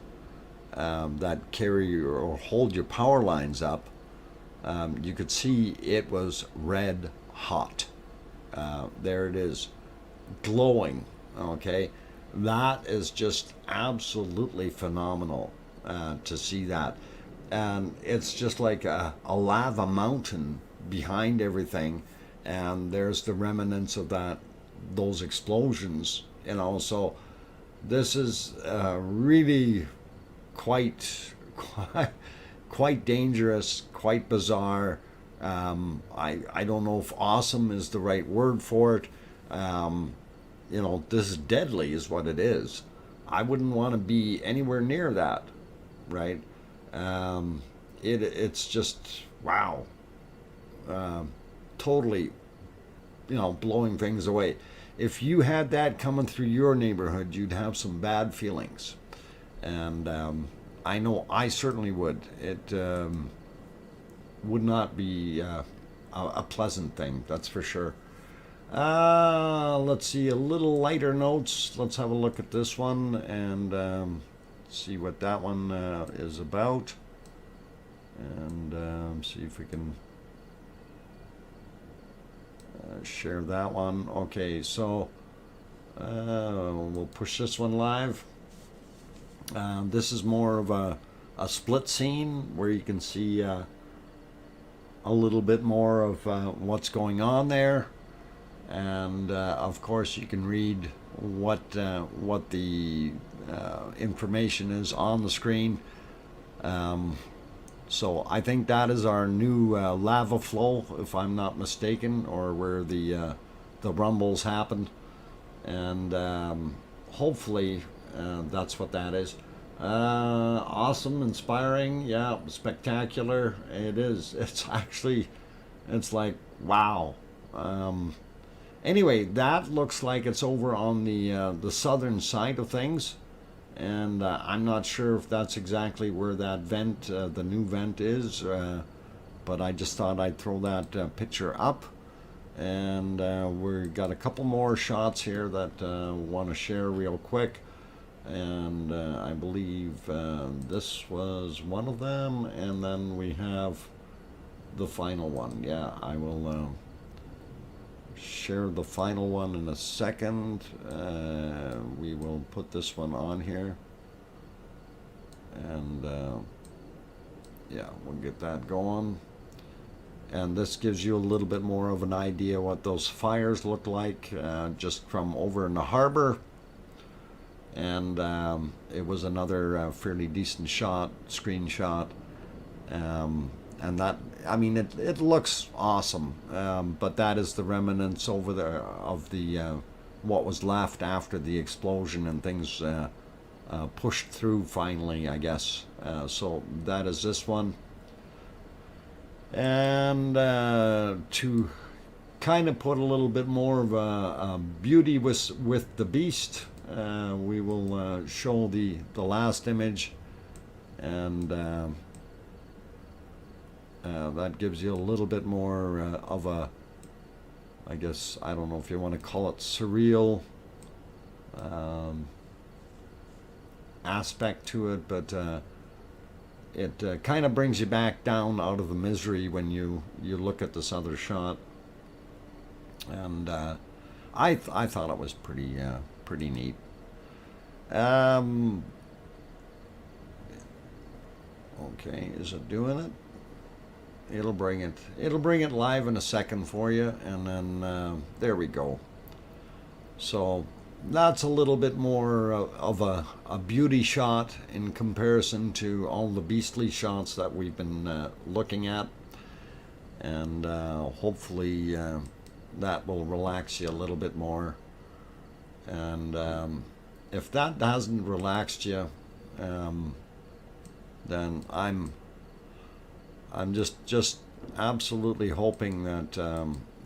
[SPEAKER 1] that carry or hold your power lines up. You could see it was red hot. There it is, glowing. Okay, that is just absolutely phenomenal to see that. And it's just like a lava mountain behind everything, and there's the remnants of those explosions, so this is really quite dangerous, quite bizarre. I don't know if awesome is the right word for it. This is deadly is what it is. I wouldn't want to be anywhere near that, right? It's just wow. Totally, blowing things away. If you had that coming through your neighborhood, you'd have some bad feelings. And I know I certainly would. It would not be a pleasant thing, that's for sure. Let's see, a little lighter notes. Let's have a look at this one and see what that one is about. And see if we can share that one. Okay, so we'll push this one live. This is more of a split scene where you can see a little bit more of what's going on there, and of course you can read what the information is on the screen. So I think that is our new lava flow, if I'm not mistaken, or where the rumbles happened, and hopefully that's what that is. Awesome, inspiring, yeah, spectacular. It is. It's like wow. Anyway, that looks like it's over on the southern side of things. And I'm not sure if that's exactly where that vent, the new vent is, but I just thought I'd throw that picture up. And we've got a couple more shots here that I want to share real quick. And I believe this was one of them, and then we have the final one. Yeah, I will share the final one in a second. We will put this one on here, and yeah, we'll get that going. And this gives you a little bit more of an idea what those fires look like just from over in the harbor. And it was another fairly decent screenshot. And that, I mean, it looks awesome, but that is the remnants over there of the what was left after the explosion, and things pushed through finally, I guess. So that is this one. And to kind of put a little bit more of a beauty with the beast, we will show the last image, and that gives you a little bit more of a, I guess, I don't know if you want to call it surreal aspect to it, but it kind of brings you back down out of the misery when you look at this other shot. And I thought it was pretty neat. Okay, is it doing it? It'll bring it live in a second for you, and then there we go. So that's a little bit more of a beauty shot in comparison to all the beastly shots that we've been looking at, and hopefully that will relax you a little bit more. And if that hasn't relaxed you, then I'm just absolutely hoping that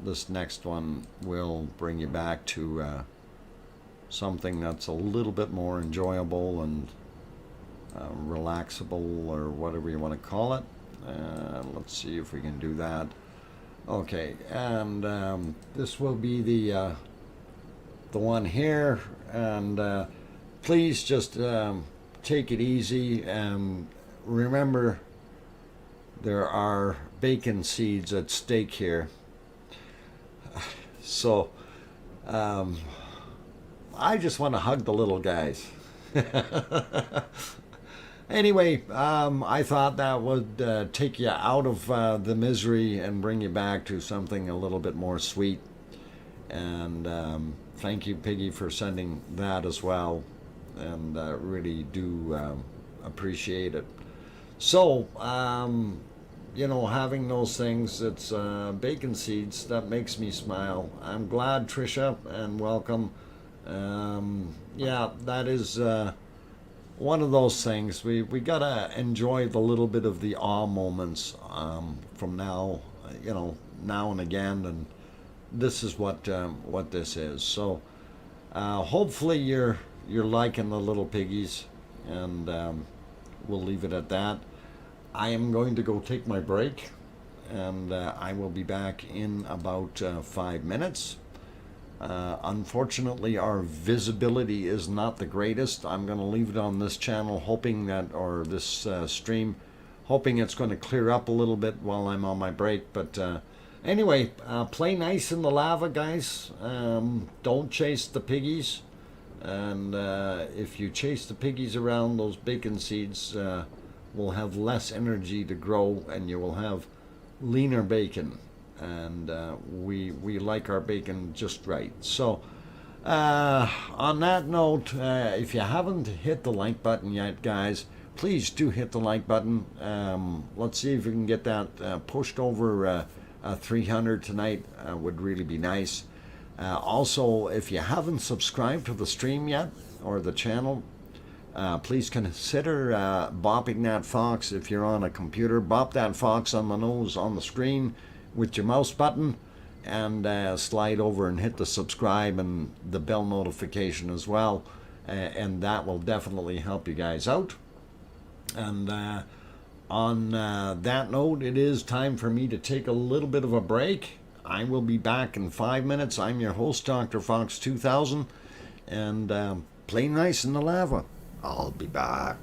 [SPEAKER 1] this next one will bring you back to something that's a little bit more enjoyable and relaxable, or whatever you want to call it. Let's see if we can do that. Okay, and this will be the one here, and please just take it easy, and remember there are bacon seeds at stake here. So I just want to hug the little guys. Anyway, I thought that would take you out of the misery and bring you back to something a little bit more sweet. And thank you, Piggy, for sending that as well. And really do appreciate it. So, you know, having those things, it's bacon seeds, that makes me smile. I'm glad, Trisha, and welcome. Yeah, that is one of those things. We gotta enjoy the little bit of the awe moments from now, you know, now and again, and this is what this is. So hopefully you're liking the little piggies, and we'll leave it at that. I am going to go take my break, and I will be back in about 5 minutes. Unfortunately, our visibility is not the greatest. I'm going to leave it on this channel, hoping that, or this stream, hoping it's going to clear up a little bit while I'm on my break. But anyway, play nice in the lava, guys. Don't chase the piggies. And if you chase the piggies around, those bacon seeds will have less energy to grow, and you will have leaner bacon. And we like our bacon just right. So on that note, if you haven't hit the like button yet, guys, please do hit the like button. Let's see if we can get that pushed over 300 tonight. Would really be nice. Also, if you haven't subscribed to the stream yet, or the channel, please consider bopping that fox. If you're on a computer, bop that fox on the nose on the screen with your mouse button, and slide over and hit the subscribe and the bell notification as well, and that will definitely help you guys out. And on that note, it is time for me to take a little bit of a break. I will be back in 5 minutes. I'm your host, DrFox2000, and play nice in the lava. I'll be back.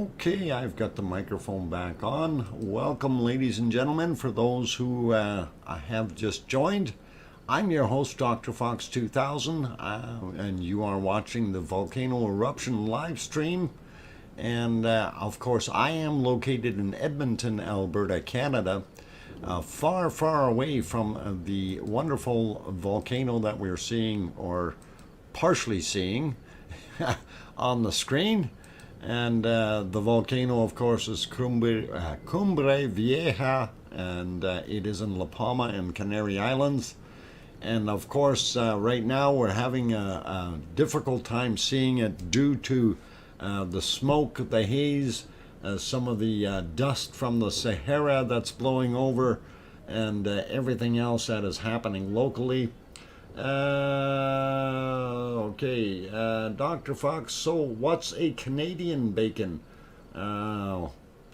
[SPEAKER 1] Okay, I've got the microphone back on. Welcome, ladies and gentlemen, for those who have just joined. I'm your host, DrFox2000, and you are watching the Volcano Eruption live stream. And of course, I am located in Edmonton, Alberta, Canada, far, far away from the wonderful volcano that we're seeing, or partially seeing, on the screen. And the volcano, of course, is Cumbre Vieja, and it is in La Palma in Canary Islands. And of course, right now we're having a difficult time seeing it due to the smoke, the haze, some of the dust from the Sahara that's blowing over, and everything else that is happening locally. Okay, Dr. Fox, so what's a Canadian bacon?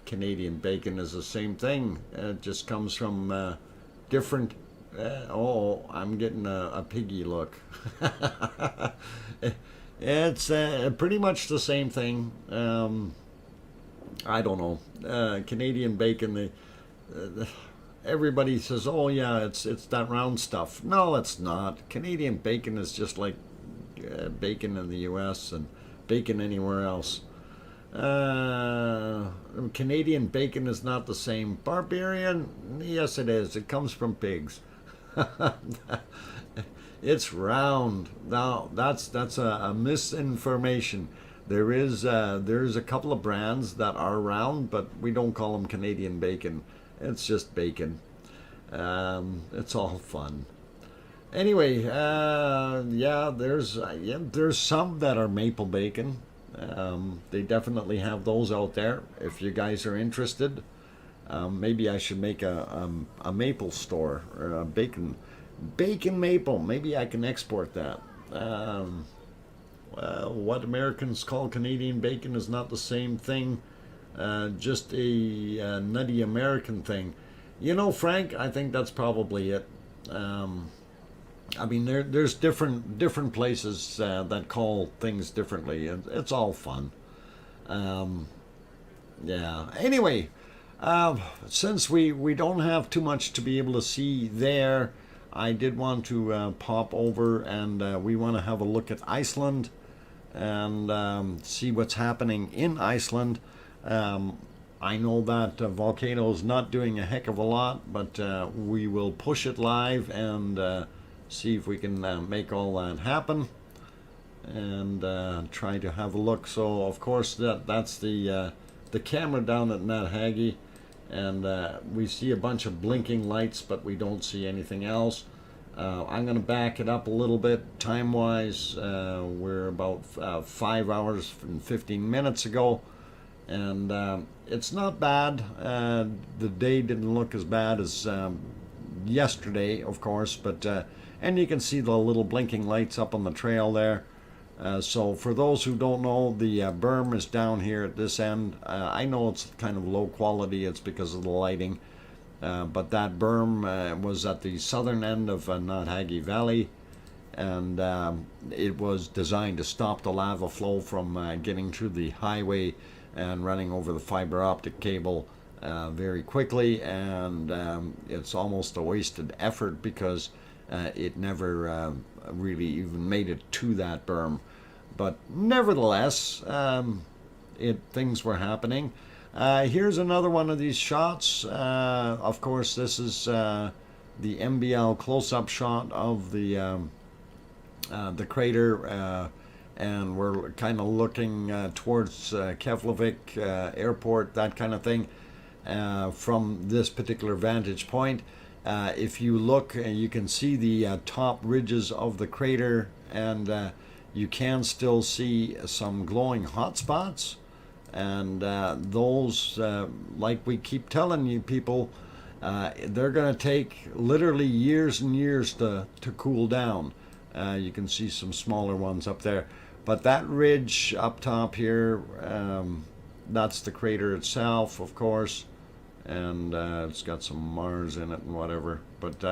[SPEAKER 1] Canadian bacon is the same thing. It just comes from different... oh, I'm getting a piggy look. It's pretty much the same thing. I don't know. Canadian bacon, everybody says, oh yeah, it's that round stuff. No, it's not. Canadian bacon is just like bacon in the US and bacon anywhere else. Canadian bacon is not the same. Barbarian? Yes, it is. It comes from pigs. It's round. Now, that's a misinformation. There's a couple of brands that are round, but we don't call them Canadian bacon. It's just bacon. It's all fun. Anyway, yeah, there's some that are maple bacon. They definitely have those out there. If you guys are interested, maybe I should make a maple store, or a bacon maple. Maybe I can export that. What Americans call Canadian bacon is not the same thing. Just a nutty American thing. You know, Frank, I think that's probably it. I mean, there's different places that call things differently. It's all fun. Yeah. Anyway, since we don't have too much to be able to see there, I did want to pop over, and we want to have a look at Iceland and see what's happening in Iceland. I know that Volcano is not doing a heck of a lot, but we will push it live and see if we can make all that happen, and try to have a look. So of course that's the camera down at Nat Hagee, and we see a bunch of blinking lights, but we don't see anything else. I'm going to back it up a little bit time wise. We're about 5 hours and 15 minutes ago, and it's not bad. The day didn't look as bad as yesterday, of course, but and you can see the little blinking lights up on the trail there. So for those who don't know, the berm is down here at this end. I know it's kind of low quality, it's because of the lighting, but that berm was at the southern end of Nat Hagee Valley, and it was designed to stop the lava flow from getting through the highway and running over the fiber optic cable very quickly, and it's almost a wasted effort because it never really even made it to that berm. But nevertheless, things were happening. Here's another one of these shots. Of course, this is the MBL close-up shot of the crater, and we're kind of looking towards Keflavik airport, that kind of thing, from this particular vantage point. If you look, you can see the top ridges of the crater, and you can still see some glowing hot spots, and those, like we keep telling you people, they're going to take literally years and years to cool down. You can see some smaller ones up there, but that ridge up top here, that's the crater itself, of course, and it's got some Mars in it and whatever, but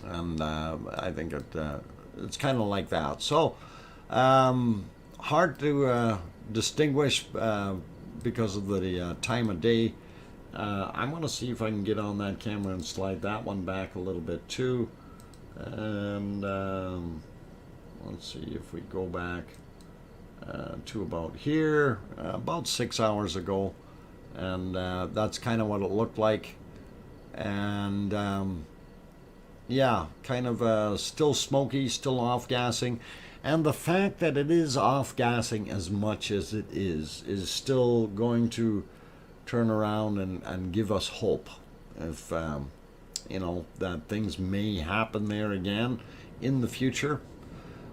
[SPEAKER 1] I think it's kind of like that. So hard to distinguish because of the time of day. I'm going to see if I can get on that camera and slide that one back a little bit too. And let's see if we go back to about here, about 6 hours ago. And that's kind of what it looked like. And yeah, kind of still smoky, still off-gassing. And the fact that it is off-gassing as much as it is still going to turn around and give us hope. If, you know, that things may happen there again in the future.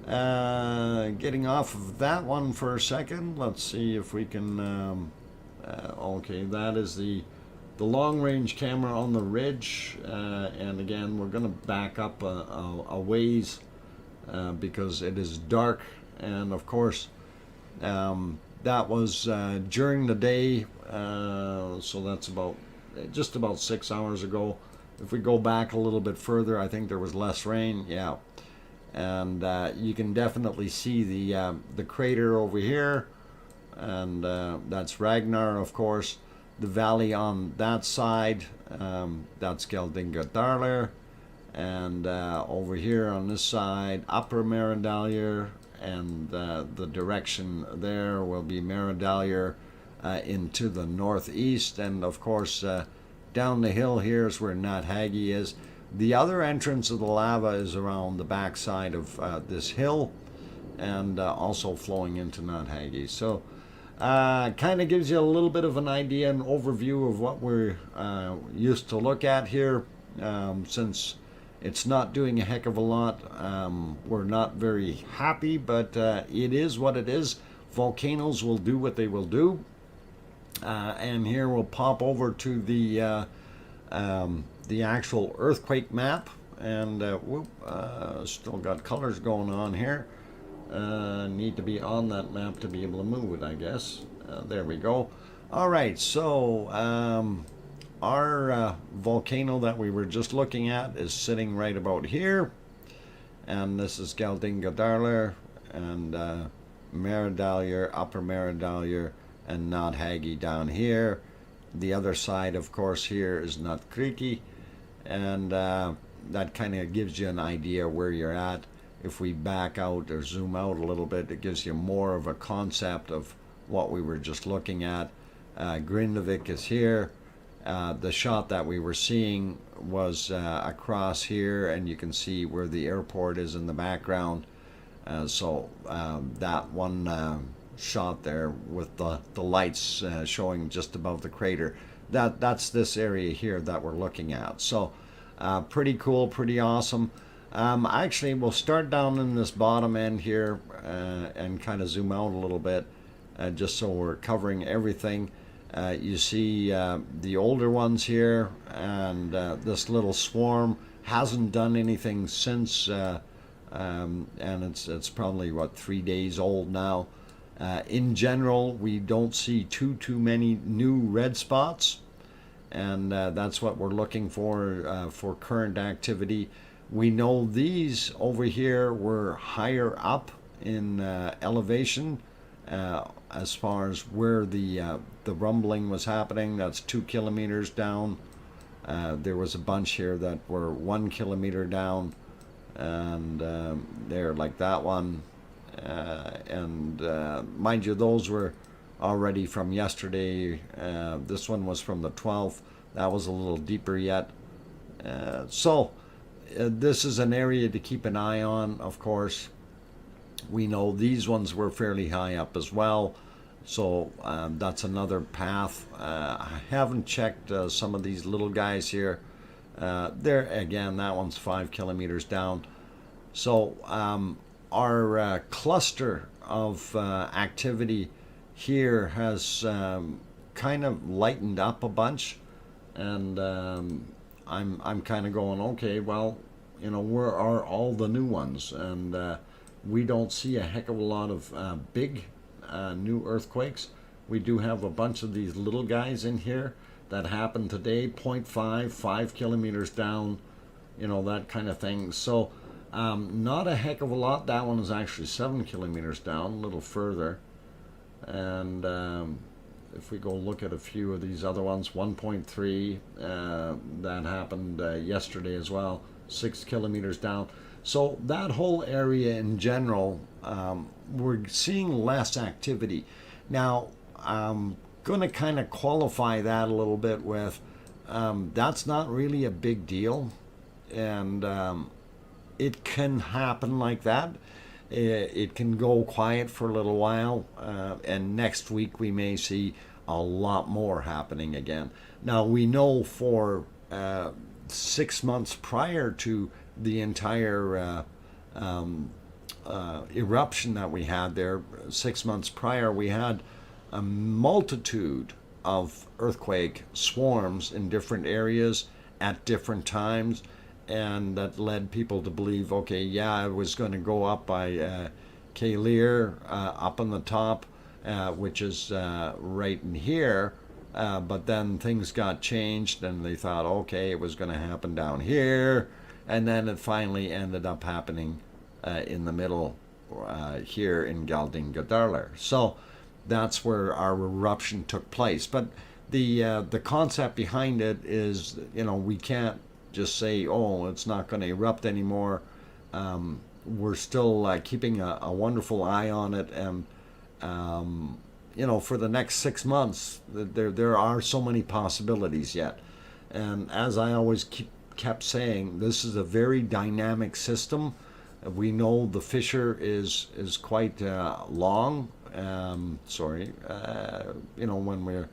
[SPEAKER 1] Getting off of that one for a second, let's see if we can... okay, that is the long-range camera on the ridge, and again we're going to back up a ways because it is dark, and of course that was during the day, so that's just about 6 hours ago. If we go back a little bit further, I think there was less rain, yeah, and you can definitely see the crater over here. And that's Ragnar, of course. The valley on that side, that's Geldingadalur. And over here on this side, Upper Meridalur. And the direction there will be Meridalur into the northeast. And of course, down the hill here is where Nat Hagi is. The other entrance of the lava is around the backside of this hill. And also flowing into Nat Hagi. So, kind of gives you a little bit of an idea and overview of what we're used to look at here. Since it's not doing a heck of a lot, we're not very happy, but it is what it is. Volcanoes will do what they will do. And here we'll pop over to the actual earthquake map. And still got colors going on here. Need to be on that map to be able to move it, I guess. There we go. All right, so our volcano that we were just looking at is sitting right about here, and this is Geldingadalur and Meridalur, Upper Meridalur, and Nat Hagi down here. The other side, of course, here is Nat Kriki, and that kind of gives you an idea where you're at. If we back out or zoom out a little bit, it gives you more of a concept of what we were just looking at. Grindavik is here. The shot that we were seeing was across here, and you can see where the airport is in the background. So that one shot there with the lights showing just above the crater, that's this area here that we're looking at. So pretty cool, pretty awesome. Actually, we'll start down in this bottom end here and kind of zoom out a little bit, just so we're covering everything. You see the older ones here, and this little swarm hasn't done anything since, and it's probably, what, 3 days old now. In general, we don't see too many new red spots, and that's what we're looking for current activity. We know these over here were higher up in elevation as far as where the rumbling was happening. That's 2 kilometers down. There was a bunch here that were 1 kilometer down, and there, like that one. And mind you, those were already from yesterday. This one was from the 12th. That was a little deeper yet. So this is an area to keep an eye on, of course. We know these ones were fairly high up as well, so that's another path. I haven't checked some of these little guys here. There again, that one's 5 kilometers down. So our cluster of activity here has kind of lightened up a bunch, and I'm kind of going, okay, well, you know, where are all the new ones? And we don't see a heck of a lot of big new earthquakes. We do have a bunch of these little guys in here that happened today, 0.5, 5 kilometers down, you know, that kind of thing. So not a heck of a lot. That one is actually 7 kilometers down, a little further. And if we go look at a few of these other ones, 1.3 that happened yesterday as well, 6 kilometers down. So that whole area in general, we're seeing less activity. Now, I'm going to kind of qualify that a little bit with that's not really a big deal, and it can happen like that. It can go quiet for a little while, and next week we may see a lot more happening again. Now, we know for 6 months prior to the entire eruption that we had there, 6 months prior, we had a multitude of earthquake swarms in different areas at different times, and that led people to believe, okay, yeah, it was going to go up by Keilir, up on the top, which is right in here, but then things got changed, and they thought, okay, it was going to happen down here, and then it finally ended up happening in the middle here in Geldingadalur. So that's where our eruption took place. But the concept behind it is, we can't just say, oh, it's not going to erupt anymore. We're still keeping a wonderful eye on it, and for the next 6 months, there are so many possibilities yet. And as I always kept saying, this is a very dynamic system. We know the fissure is quite long. When we're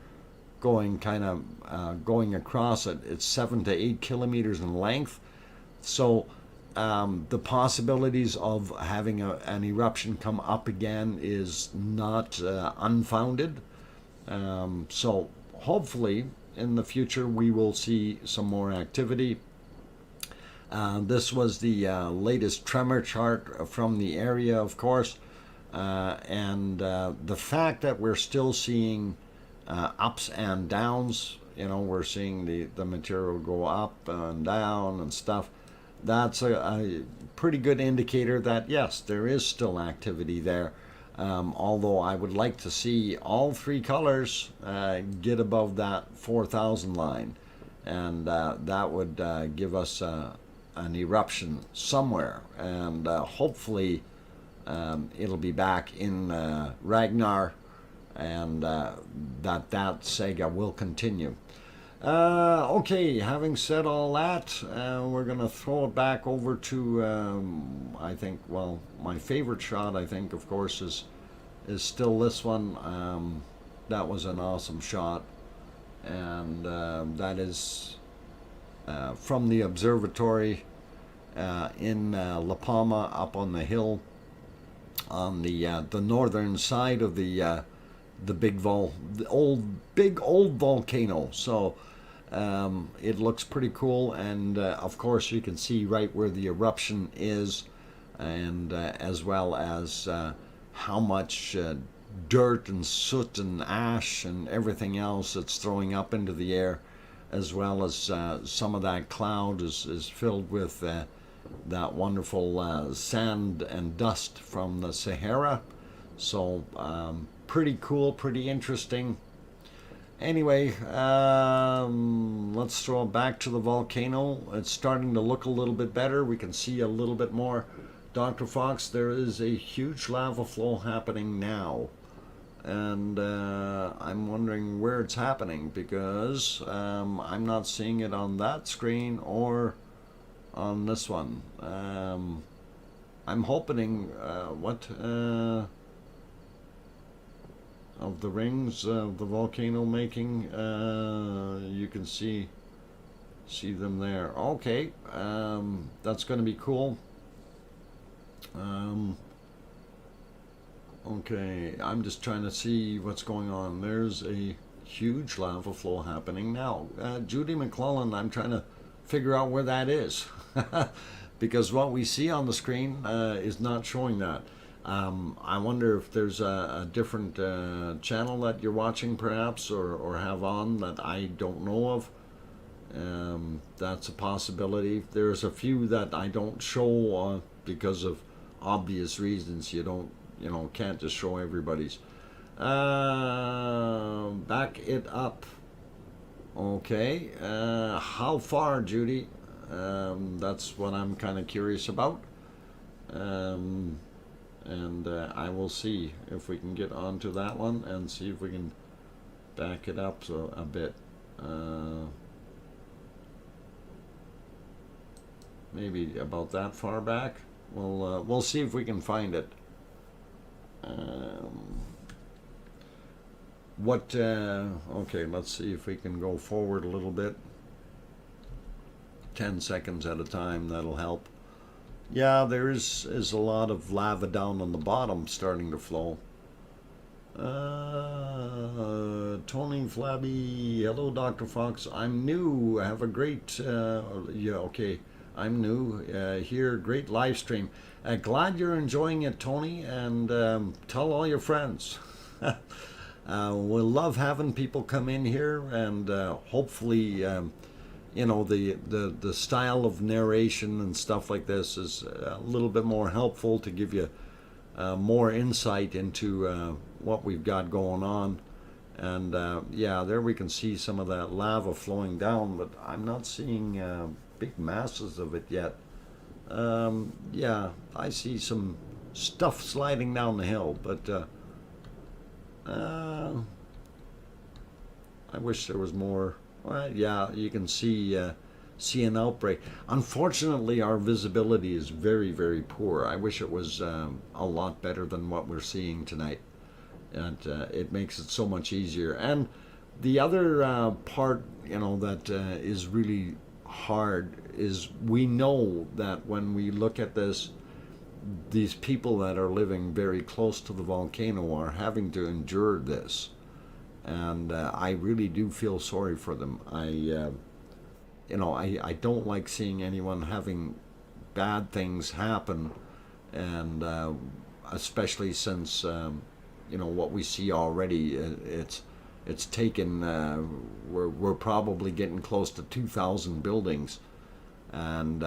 [SPEAKER 1] going across it, it's 7 to 8 kilometers in length. So the possibilities of having an eruption come up again is not unfounded. So hopefully in the future we will see some more activity. This was the latest tremor chart from the area, of course, and the fact that we're still seeing ups and downs, we're seeing the material go up and down and stuff. That's a pretty good indicator that, yes, there is still activity there. Although I would like to see all three colors get above that 4,000 line, and that would give us an eruption somewhere, and hopefully it'll be back in Ragnar, and that saga will continue. Okay, having said all that, we're going to throw it back over to, I think, well, my favorite shot, I think, of course, is still this one. That was an awesome shot, and that is from the observatory in La Palma, up on the hill on the northern side of the big old volcano. So it looks pretty cool, and of course you can see right where the eruption is, and as well as how much dirt and soot and ash and everything else it's throwing up into the air, as well as some of that cloud is filled with that wonderful sand and dust from the Sahara. So pretty cool, pretty interesting. Anyway, let's throw it back to the volcano. It's starting to look a little bit better. We can see a little bit more. Dr. Fox, there is a huge lava flow happening now, and I'm wondering where it's happening, because I'm not seeing it on that screen or on this one. I'm hoping of the rings of the volcano making, you can see them there. Okay, that's going to be cool. Okay, I'm just trying to see what's going on. There's a huge lava flow happening now. Judy McClellan, I'm trying to figure out where that is, because what we see on the screen is not showing that. I wonder if there's a different channel that you're watching, perhaps, or have on that I don't know of. That's a possibility. There's a few that I don't show because of obvious reasons. You can't just show everybody's. Back it up. Okay. How far, Judy? That's what I'm kind of curious about. And I will see if we can get onto that one and see if we can back it up a bit. Maybe about that far back. We'll see if we can find it. Okay, let's see if we can go forward a little bit. 10 seconds at a time, that'll help. Yeah, there is a lot of lava down on the bottom starting to flow. Tony Flabby, hello Dr. Fox. I'm new. Have a great, yeah, okay. I'm new here. Great live stream. Glad you're enjoying it, Tony, and tell all your friends. We'll love having people come in here, and hopefully, you know, the style of narration and stuff like this is a little bit more helpful to give you more insight into what we've got going on. And yeah, there we can see some of that lava flowing down, but I'm not seeing big masses of it yet. Yeah, I see some stuff sliding down the hill, but I wish there was more. Well, yeah, you can see an outbreak. Unfortunately, our visibility is very, very poor. I wish it was a lot better than what we're seeing tonight. And it makes it so much easier. And the other part, you know, that is really hard is we know that when we look at this, these people that are living very close to the volcano are having to endure this. And I really do feel sorry for them. You know, I don't like seeing anyone having bad things happen, and especially since you know what we see already. It's taken. We're probably getting close to 2,000 buildings, and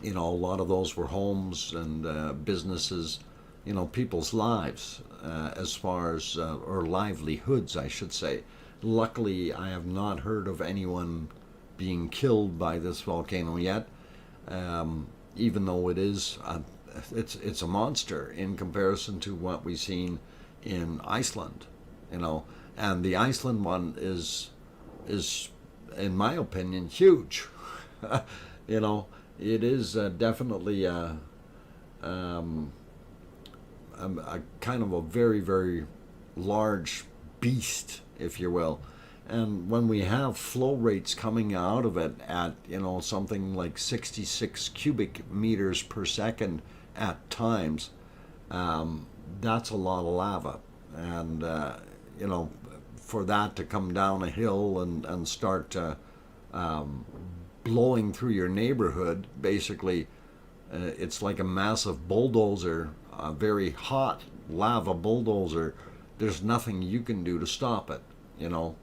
[SPEAKER 1] you know, a lot of those were homes and businesses. You know, people's lives, as far as or livelihoods, I should say. Luckily, I have not heard of anyone being killed by this volcano yet, even though it is it's a monster in comparison to what we've seen in Iceland, you know. And the Iceland one is in my opinion huge. You know, it is definitely a kind of a very, very large beast, if you will. And when we have flow rates coming out of it at, you know, something like 66 cubic meters per second at times, that's a lot of lava. And, you know, for that to come down a hill and start blowing through your neighborhood, basically, it's like a massive bulldozer, a very hot lava bulldozer. There's nothing you can do to stop it, you know.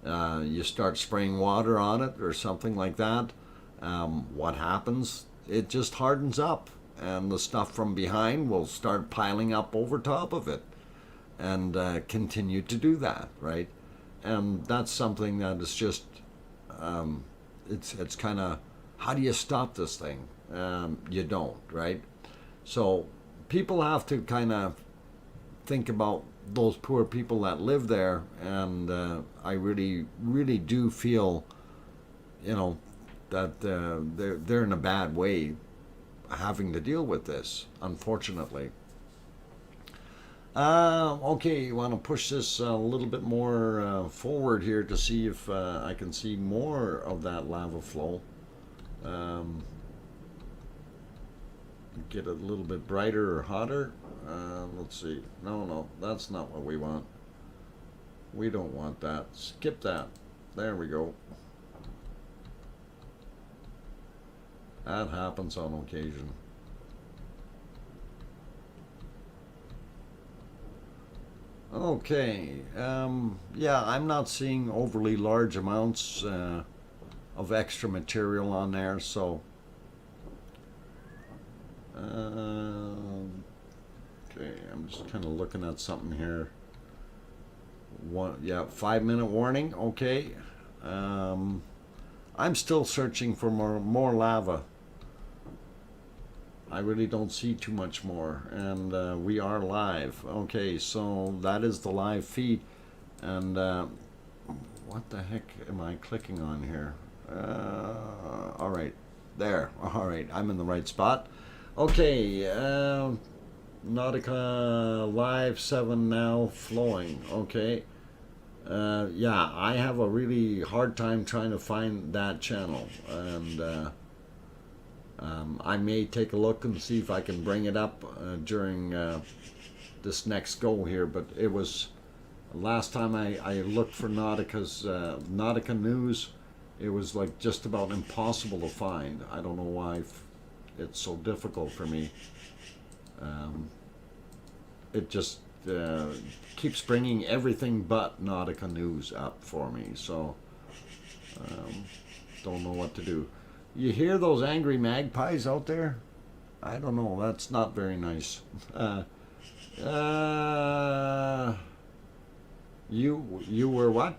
[SPEAKER 1] You start spraying water on it or something like that, what happens? It just hardens up, and the stuff from behind will start piling up over top of it and continue to do that, right? And that's something that is just, it's kind of, how do you stop this thing? You don't, right? So people have to kind of think about those poor people that live there, and I really, really do feel, you know, that they're in a bad way having to deal with this, unfortunately. Okay, you want to push this a little bit more forward here to see if I can see more of that lava flow. Get it a little bit brighter or hotter. Let's see. No, that's not what we want. We don't want that. Skip that. There we go. That happens on occasion. Okay. Yeah, I'm not seeing overly large amounts of extra material on there, so Okay, I'm just kind of looking at something here. Yeah, 5-minute warning. Okay. I'm still searching for more lava. I really don't see too much more, and we are live. Okay, so that is the live feed, and what the heck am I clicking on here? All right, there. All right, I'm in the right spot. Okay, Nautica Live 7 now flowing. Okay. Yeah, I have a really hard time trying to find that channel, and I may take a look and see if I can bring it up during this next go here. But it was last time I looked for Nautica's Nautica news, it was like just about impossible to find. I don't know why it's so difficult for me. It just keeps bringing everything but Nautica news up for me, so don't know what to do. You hear those angry magpies out there? I don't know, that's not very nice. You were what?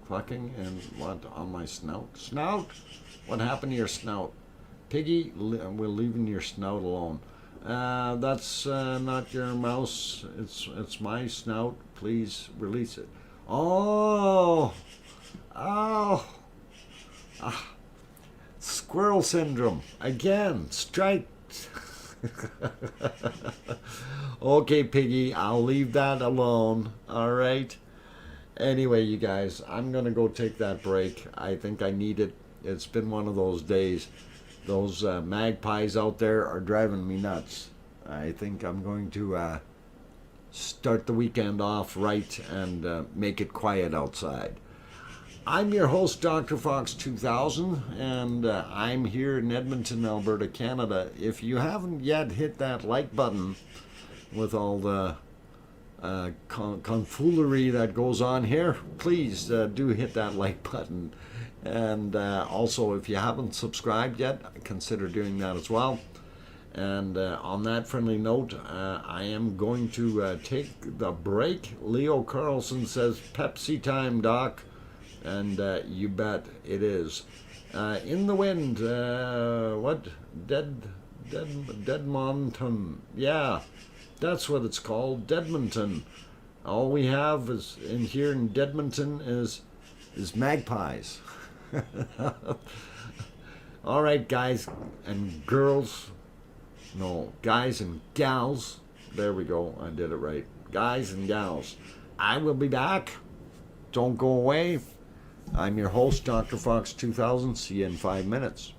[SPEAKER 1] Clucking and what on my snout? Snout? What happened to your snout? Piggy, we're leaving your snout alone. That's not your mouse. It's my snout. Please release it. Oh, oh, ah. Squirrel syndrome again. Striked. Okay, Piggy, I'll leave that alone. All right. Anyway, you guys, I'm gonna go take that break. I think I need it. It's been one of those days. Those magpies out there are driving me nuts. I think I'm going to start the weekend off right and make it quiet outside. I'm your host, DrFox2000, and I'm here in Edmonton, Alberta, Canada. If you haven't yet hit that like button with all the confoolery that goes on here, please do hit that like button. And also, if you haven't subscribed yet, consider doing that as well. And on that friendly note, I am going to take the break. Leo Carlson says, Pepsi time, Doc. And you bet it is. In the wind, what? Deadmonton. Yeah, that's what it's called, Deadmonton. All we have is in here in Deadmonton is magpies. All right, guys and girls. No, guys and gals. There we go. I did it right. Guys and gals. I will be back. Don't go away. I'm your host, DrFox2000. See you in 5 minutes.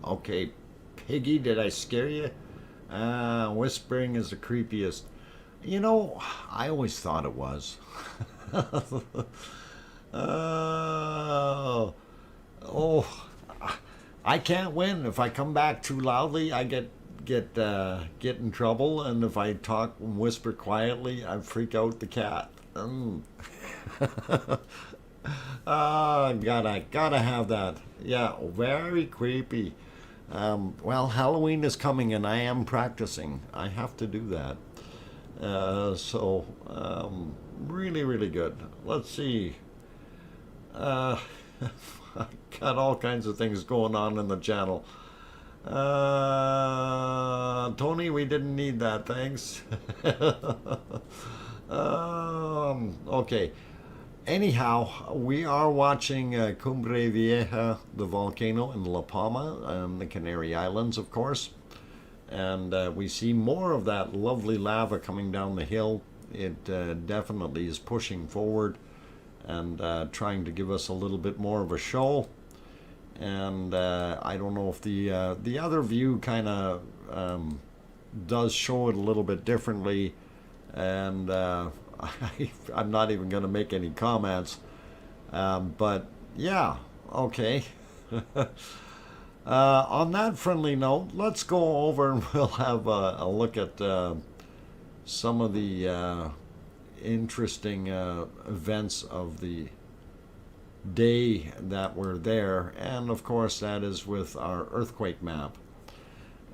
[SPEAKER 1] Okay, Piggy, did I scare you? Whispering is the creepiest. You know, I always thought it was. uh, oh, I can't win. If I come back too loudly, I get in trouble, and if I talk and whisper quietly, I freak out the cat. Gotta have that. Yeah, very creepy. Well, Halloween is coming, and I am practicing. I have to do that. Really, really good. Let's see. I got all kinds of things going on in the channel. Tony, we didn't need that, thanks. Okay. Anyhow, we are watching Cumbre Vieja, the volcano in La Palma, and the Canary Islands, of course. And we see more of that lovely lava coming down the hill. It definitely is pushing forward and trying to give us a little bit more of a show. And I don't know if the other view kind of does show it a little bit differently, and I'm not even going to make any comments. But yeah, okay. On that friendly note, let's go over and we'll have a look at some of the interesting events of the day that we're there, and of course that is with our earthquake map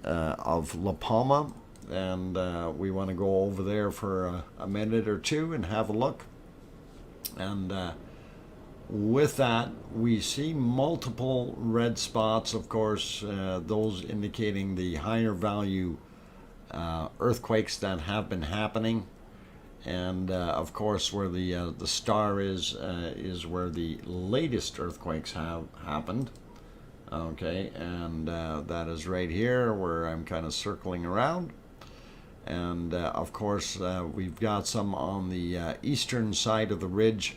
[SPEAKER 1] of La Palma, and we want to go over there for a minute or two and have a look. And with that, we see multiple red spots, of course, those indicating the higher value earthquakes that have been happening. And of course, where the star is where the latest earthquakes have happened. Okay, and that is right here where I'm kind of circling around. And of course, we've got some on the eastern side of the ridge,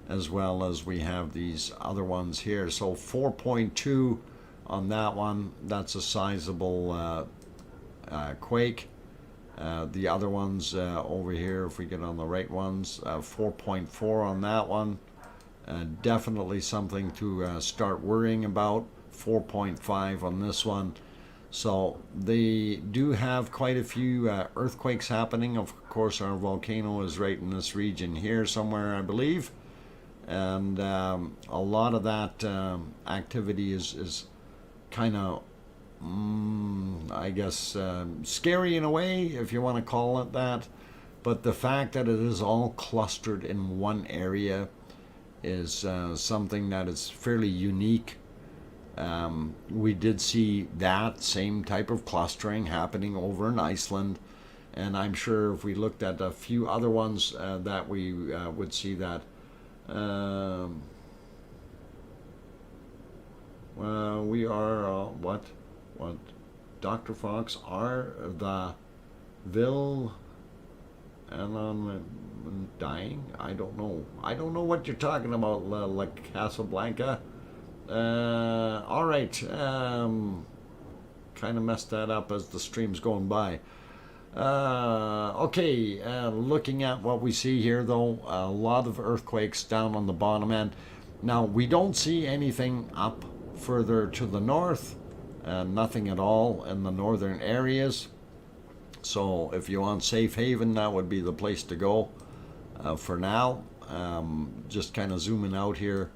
[SPEAKER 1] as well as we have these other ones here. So 4.2 on that one. That's a sizable quake. The other ones over here, if we get on the right ones, 4.4 on that one. Definitely something to start worrying about. 4.5 on this one. So they do have quite a few earthquakes happening. Of course, our volcano is right in this region here somewhere, I believe. And a lot of that activity is kind of I guess scary in a way, if you want to call it that. But the fact that it is all clustered in one area is something that is fairly unique. We did see that same type of clustering happening over in Iceland, and I'm sure if we looked at a few other ones that we would see that. We are what Dr. Fox are the Vil and I'm dying. I don't know what you're talking about, La Casablanca. All right, kind of messed that up as the stream's going by. Okay, looking at what we see here, though, a lot of earthquakes down on the bottom end. Now, we don't see anything up further to the north, nothing at all in the northern areas. So if you want safe haven, that would be the place to go for now. Just kind of zooming out here,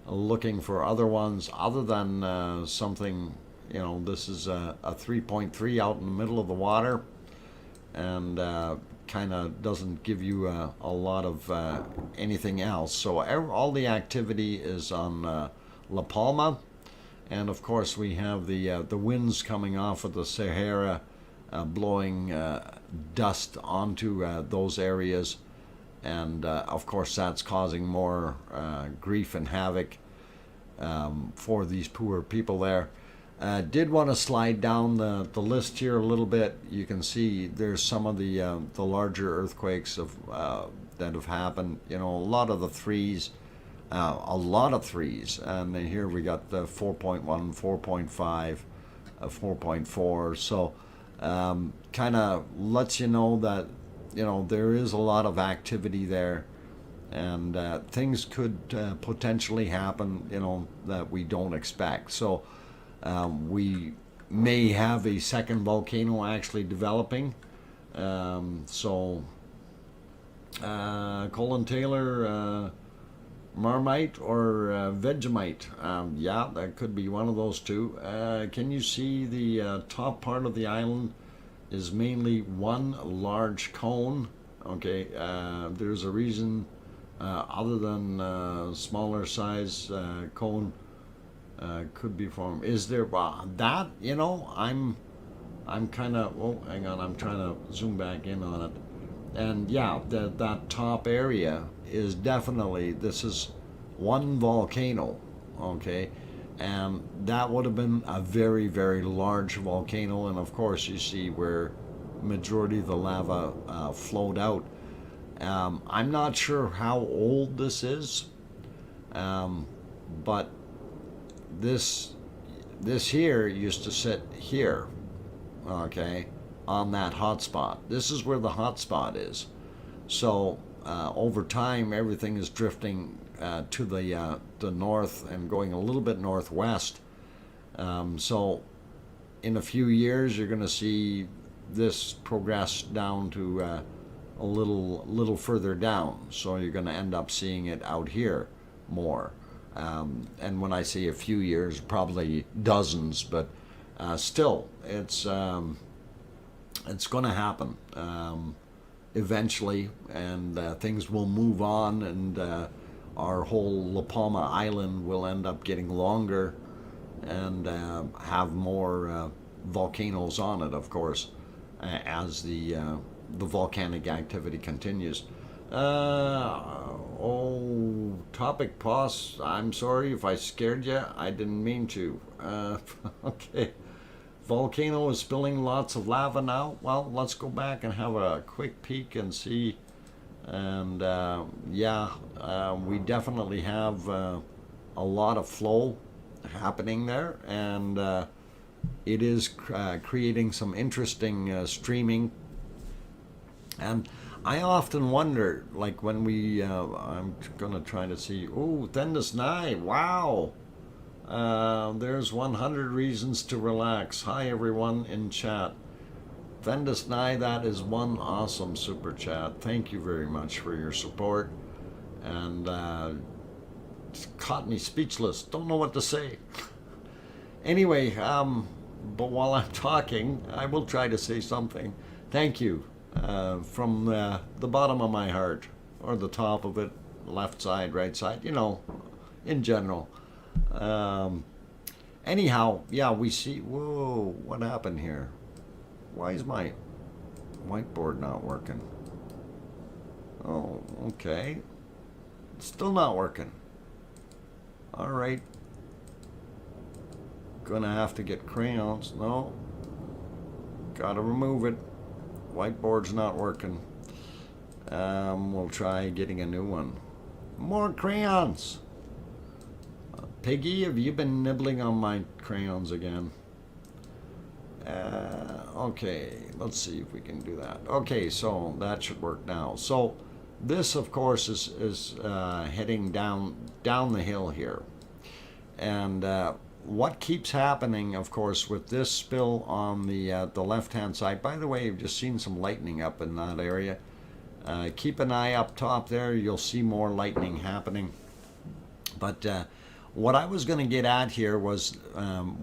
[SPEAKER 1] looking for other ones other than something, this is a 3.3 out in the middle of the water, and kind of doesn't give you a lot of anything else. So all the activity is on La Palma, and of course we have the winds coming off of the Sahara, blowing dust onto those areas, and of course that's causing more grief and havoc for these poor people there. Did want to slide down the list here a little bit. You can see there's some of the larger earthquakes that have happened. A lot of the threes, and then here we got the 4.1, 4.5, 4.4. So kind of lets you know that, you know, there is a lot of activity there, and things could potentially happen, you know, that we don't expect. So we may have a second volcano actually developing. Colin Taylor, Marmite or Vegemite. Yeah, that could be one of those two. Can you see the top part of the island is mainly one large cone? Okay, there's a reason other than smaller size cone could be formed. Is there that? You know, I'm kind of. Oh, hang on. I'm trying to zoom back in on it. And yeah, that top area is definitely, this is one volcano, okay? And that would have been a very, very large volcano. And of course, you see where majority of the lava flowed out. I'm not sure how old this is, but this here used to sit here, okay, on that hotspot. This is where the hotspot is. So over time, everything is drifting to the north and going a little bit northwest. So in a few years, you're going to see this progress down to a little further down. So you're going to end up seeing it out here more. And when I say a few years, probably dozens, but still, it's going to happen eventually, and things will move on, and our whole La Palma Island will end up getting longer and have more volcanoes on it, of course, as the volcanic activity continues. Topic pause. I'm sorry if I scared you. I didn't mean to. Okay. Volcano is spilling lots of lava now. Well, let's go back and have a quick peek and see. And yeah, we definitely have a lot of flow happening there, and it is creating some interesting streaming. And I often wonder, like when we, I'm gonna try to see, oh, Thendisnai, wow. There's 100 reasons to relax. Hi everyone in chat. Thendisnai, that is one awesome super chat. Thank you very much for your support. And it's caught me speechless. Don't know what to say. Anyway, but while I'm talking, I will try to say something. Thank you from the bottom of my heart, or the top of it, left side, right side, you know, in general. Anyhow, yeah, we see, whoa, what happened here? Why is my whiteboard not working? Oh, okay. Still not working. All right. Gonna have to get crayons. No. Gotta remove it. Whiteboard's not working. We'll try getting a new one. More crayons. Piggy, have you been nibbling on my crayons again? Okay, let's see if we can do that. Okay, so that should work now. So this, of course, is heading down the hill here. And what keeps happening, of course, with this spill on the left-hand side, by the way, you've just seen some lightning up in that area. Keep an eye up top there. You'll see more lightning happening. But what I was going to get at here was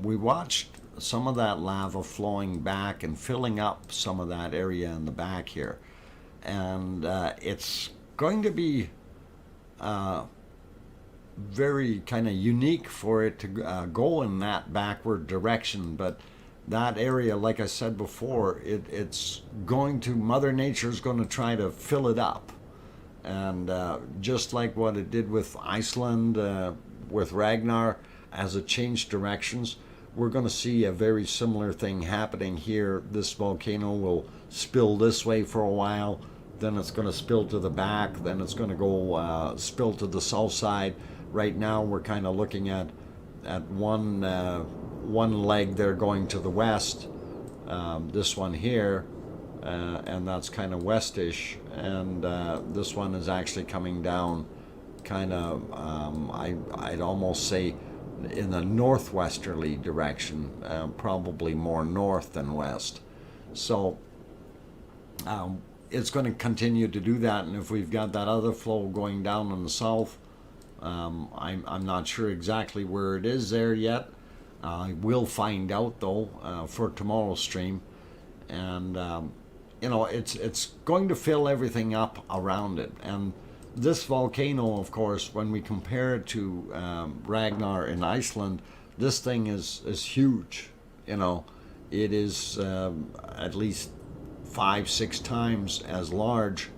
[SPEAKER 1] we watched some of that lava flowing back and filling up some of that area in the back here. And it's going to be very kind of unique for it to go in that backward direction. But that area, like I said before, it's going to, Mother Nature's going to try to fill it up. And just like what it did with Iceland, with Ragnar, as it changed directions, we're going to see a very similar thing happening here. This volcano will spill this way for a while, then it's going to spill to the back, then it's going to go spill to the south side. Right now we're kind of looking at one one leg there going to the west, this one here, and that's kind of westish, and this one is actually coming down kind of, I'd almost say in the northwesterly direction, probably more north than west. So it's going to continue to do that, and if we've got that other flow going down in the south, I'm not sure exactly where it is there yet. I will find out though for tomorrow's stream, and you know, it's going to fill everything up around it. And this volcano, of course, when we compare it to Ragnar in Iceland, this thing is huge. You know, it is at least 5-6 times as large,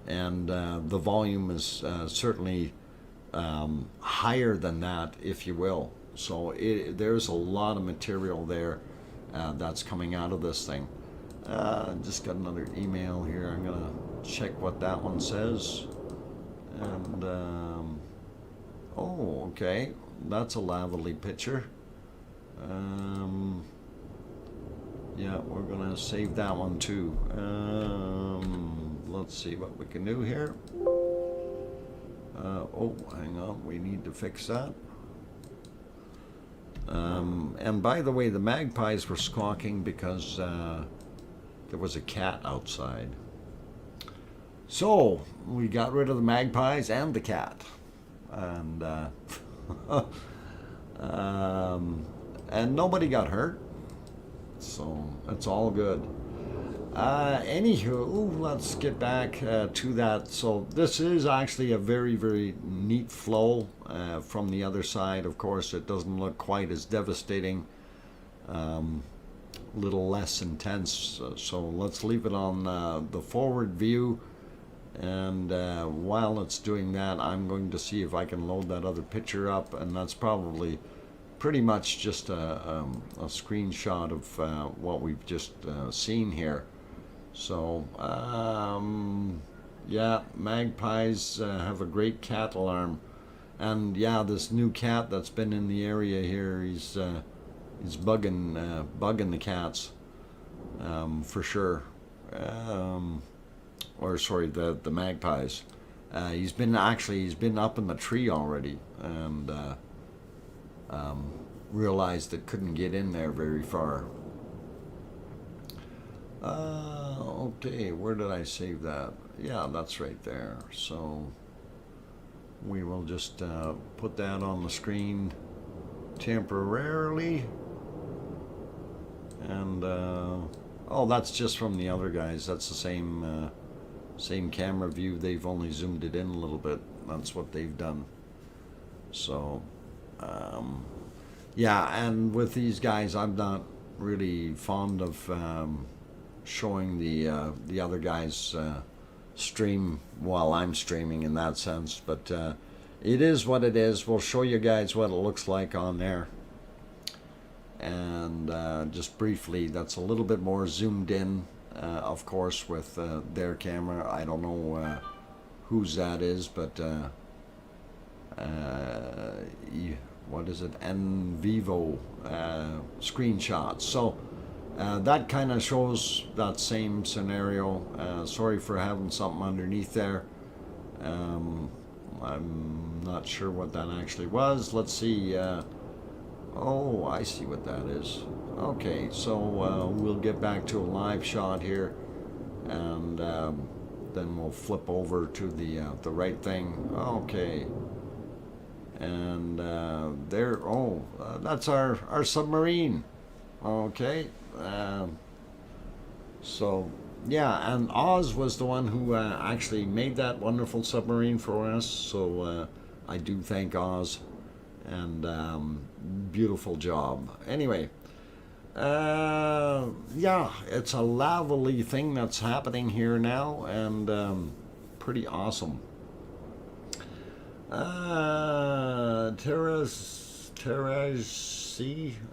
[SPEAKER 1] and the volume is certainly higher than that, if you will. So there's a lot of material there that's coming out of this thing. Just got another email here. I'm gonna check what that one says. And oh, okay, that's a lovely picture. Yeah, we're gonna save that one too. Let's see what we can do here. Oh, hang on, we need to fix that. And by the way, the magpies were squawking because there was a cat outside. So we got rid of the magpies and the cat, and and nobody got hurt, so it's all good. Anywho, let's get back to that. So this is actually a very, very neat flow from the other side. Of course, it doesn't look quite as devastating, little less intense. So let's leave it on the forward view. And while it's doing that, I'm going to see if I can load that other picture up, and that's probably pretty much just a screenshot of what we've just seen here. So yeah, magpies have a great cat alarm, and yeah, this new cat that's been in the area here, he's bugging the cats for sure. Or sorry, the magpies. He's been up in the tree already, and realized it couldn't get in there very far. Okay, where did I save that? Yeah, that's right there. So we will just put that on the screen temporarily. And oh, that's just from the other guys. That's the same camera view. They've only zoomed it in a little bit. That's what they've done. So yeah, and with these guys, I'm not really fond of showing the other guys stream while I'm streaming in that sense, but it is what it is. We'll show you guys what it looks like on there, and just briefly, that's a little bit more zoomed in, of course, with their camera. I don't know whose that is, but what is it, NVivo screenshots. So that kind of shows that same scenario. Sorry for having something underneath there. I'm not sure what that actually was. Let's see. Oh, I see what that is. Okay, so we'll get back to a live shot here, and then we'll flip over to the right thing. Okay. And there, oh, that's our submarine. Okay. So yeah, and Oz was the one who actually made that wonderful submarine for us. So I do thank Oz, and beautiful job. Anyway, yeah, it's a lovely thing that's happening here now, and pretty awesome. Terrace,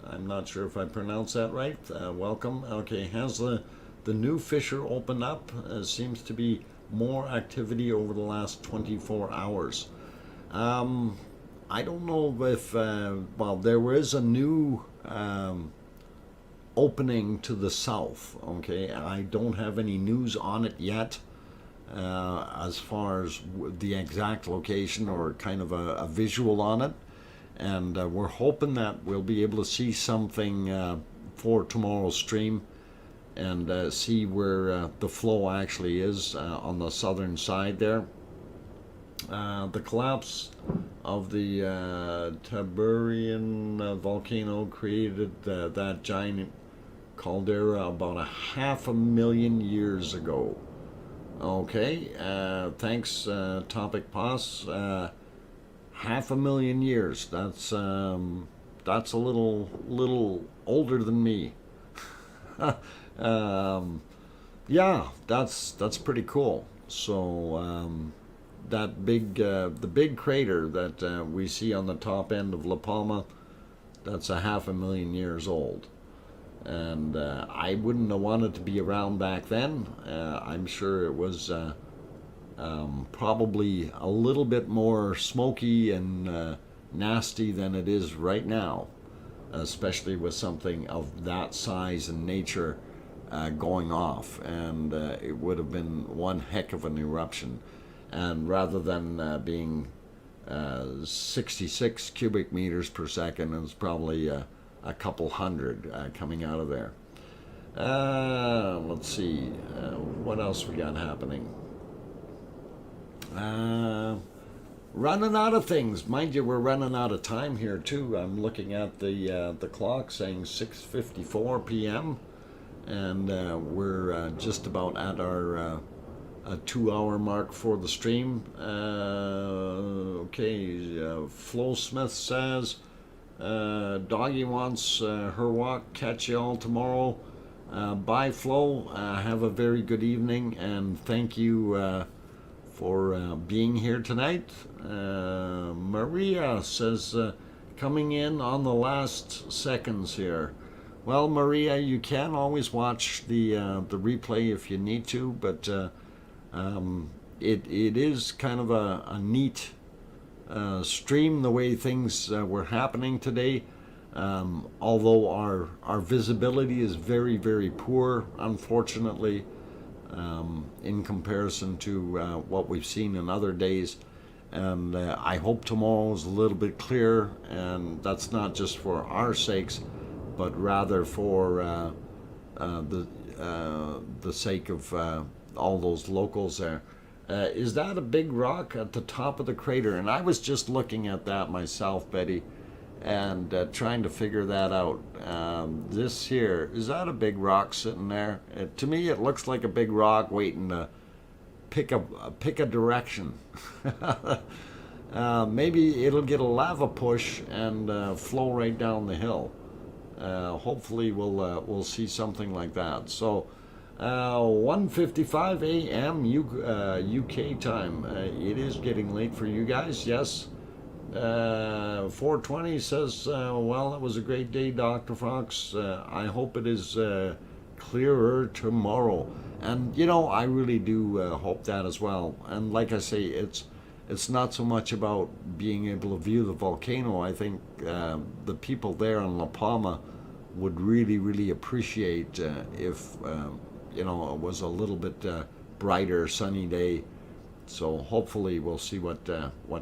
[SPEAKER 1] I'm not sure if I pronounced that right. Welcome. Okay, has the new fissure opened up? Seems to be more activity over the last 24 hours. I don't know if, well, there is a new opening to the south, okay? I don't have any news on it yet as far as the exact location or kind of a visual on it. And we're hoping that we'll be able to see something for tomorrow's stream and see where the flow actually is on the southern side there. The collapse of the Taburian volcano created that giant caldera about 500,000 years ago. Okay, thanks, Topic Pass. 500,000 years. That's a little older than me. Yeah, that's pretty cool. So that the big crater that we see on the top end of La Palma, that's 500,000 years old. And I wouldn't have wanted to be around back then. I'm sure it was probably a little bit more smoky and nasty than it is right now, especially with something of that size and nature going off. And it would have been one heck of an eruption. And rather than being 66 cubic meters per second, it was probably a couple hundred coming out of there. Let's see, what else we got happening? Running out of things. Mind you, we're running out of time here too. I'm looking at the clock saying 6:54 p.m. and we're just about at our 2-hour mark for the stream. Okay, Flo Smith says, Doggy wants her walk. Catch you all tomorrow. Bye, Flo. Have a very good evening, and thank you for being here tonight. Maria says, coming in on the last seconds here. Well, Maria, you can always watch the replay if you need to, but it is kind of a neat stream the way things were happening today. Although our visibility is very, very poor, unfortunately, in comparison to what we've seen in other days. And I hope tomorrow's a little bit clearer, and that's not just for our sakes, but rather for the sake of all those locals there. Is that a big rock at the top of the crater? And I was just looking at that myself, Betty, and trying to figure that out. This here, is that a big rock sitting there? To me, it looks like a big rock waiting to pick a direction. Maybe it'll get a lava push and flow right down the hill. Hopefully, we'll see something like that. So, 1:55 a.m. UK time. It is getting late for you guys. Yes. 420 says, well, it was a great day, Dr. Fox. I hope it is clearer tomorrow. And, you know, I really do hope that as well. And like I say, it's not so much about being able to view the volcano. I think the people there in La Palma would really, really appreciate if, you know, it was a little bit brighter, sunny day. So hopefully we'll see what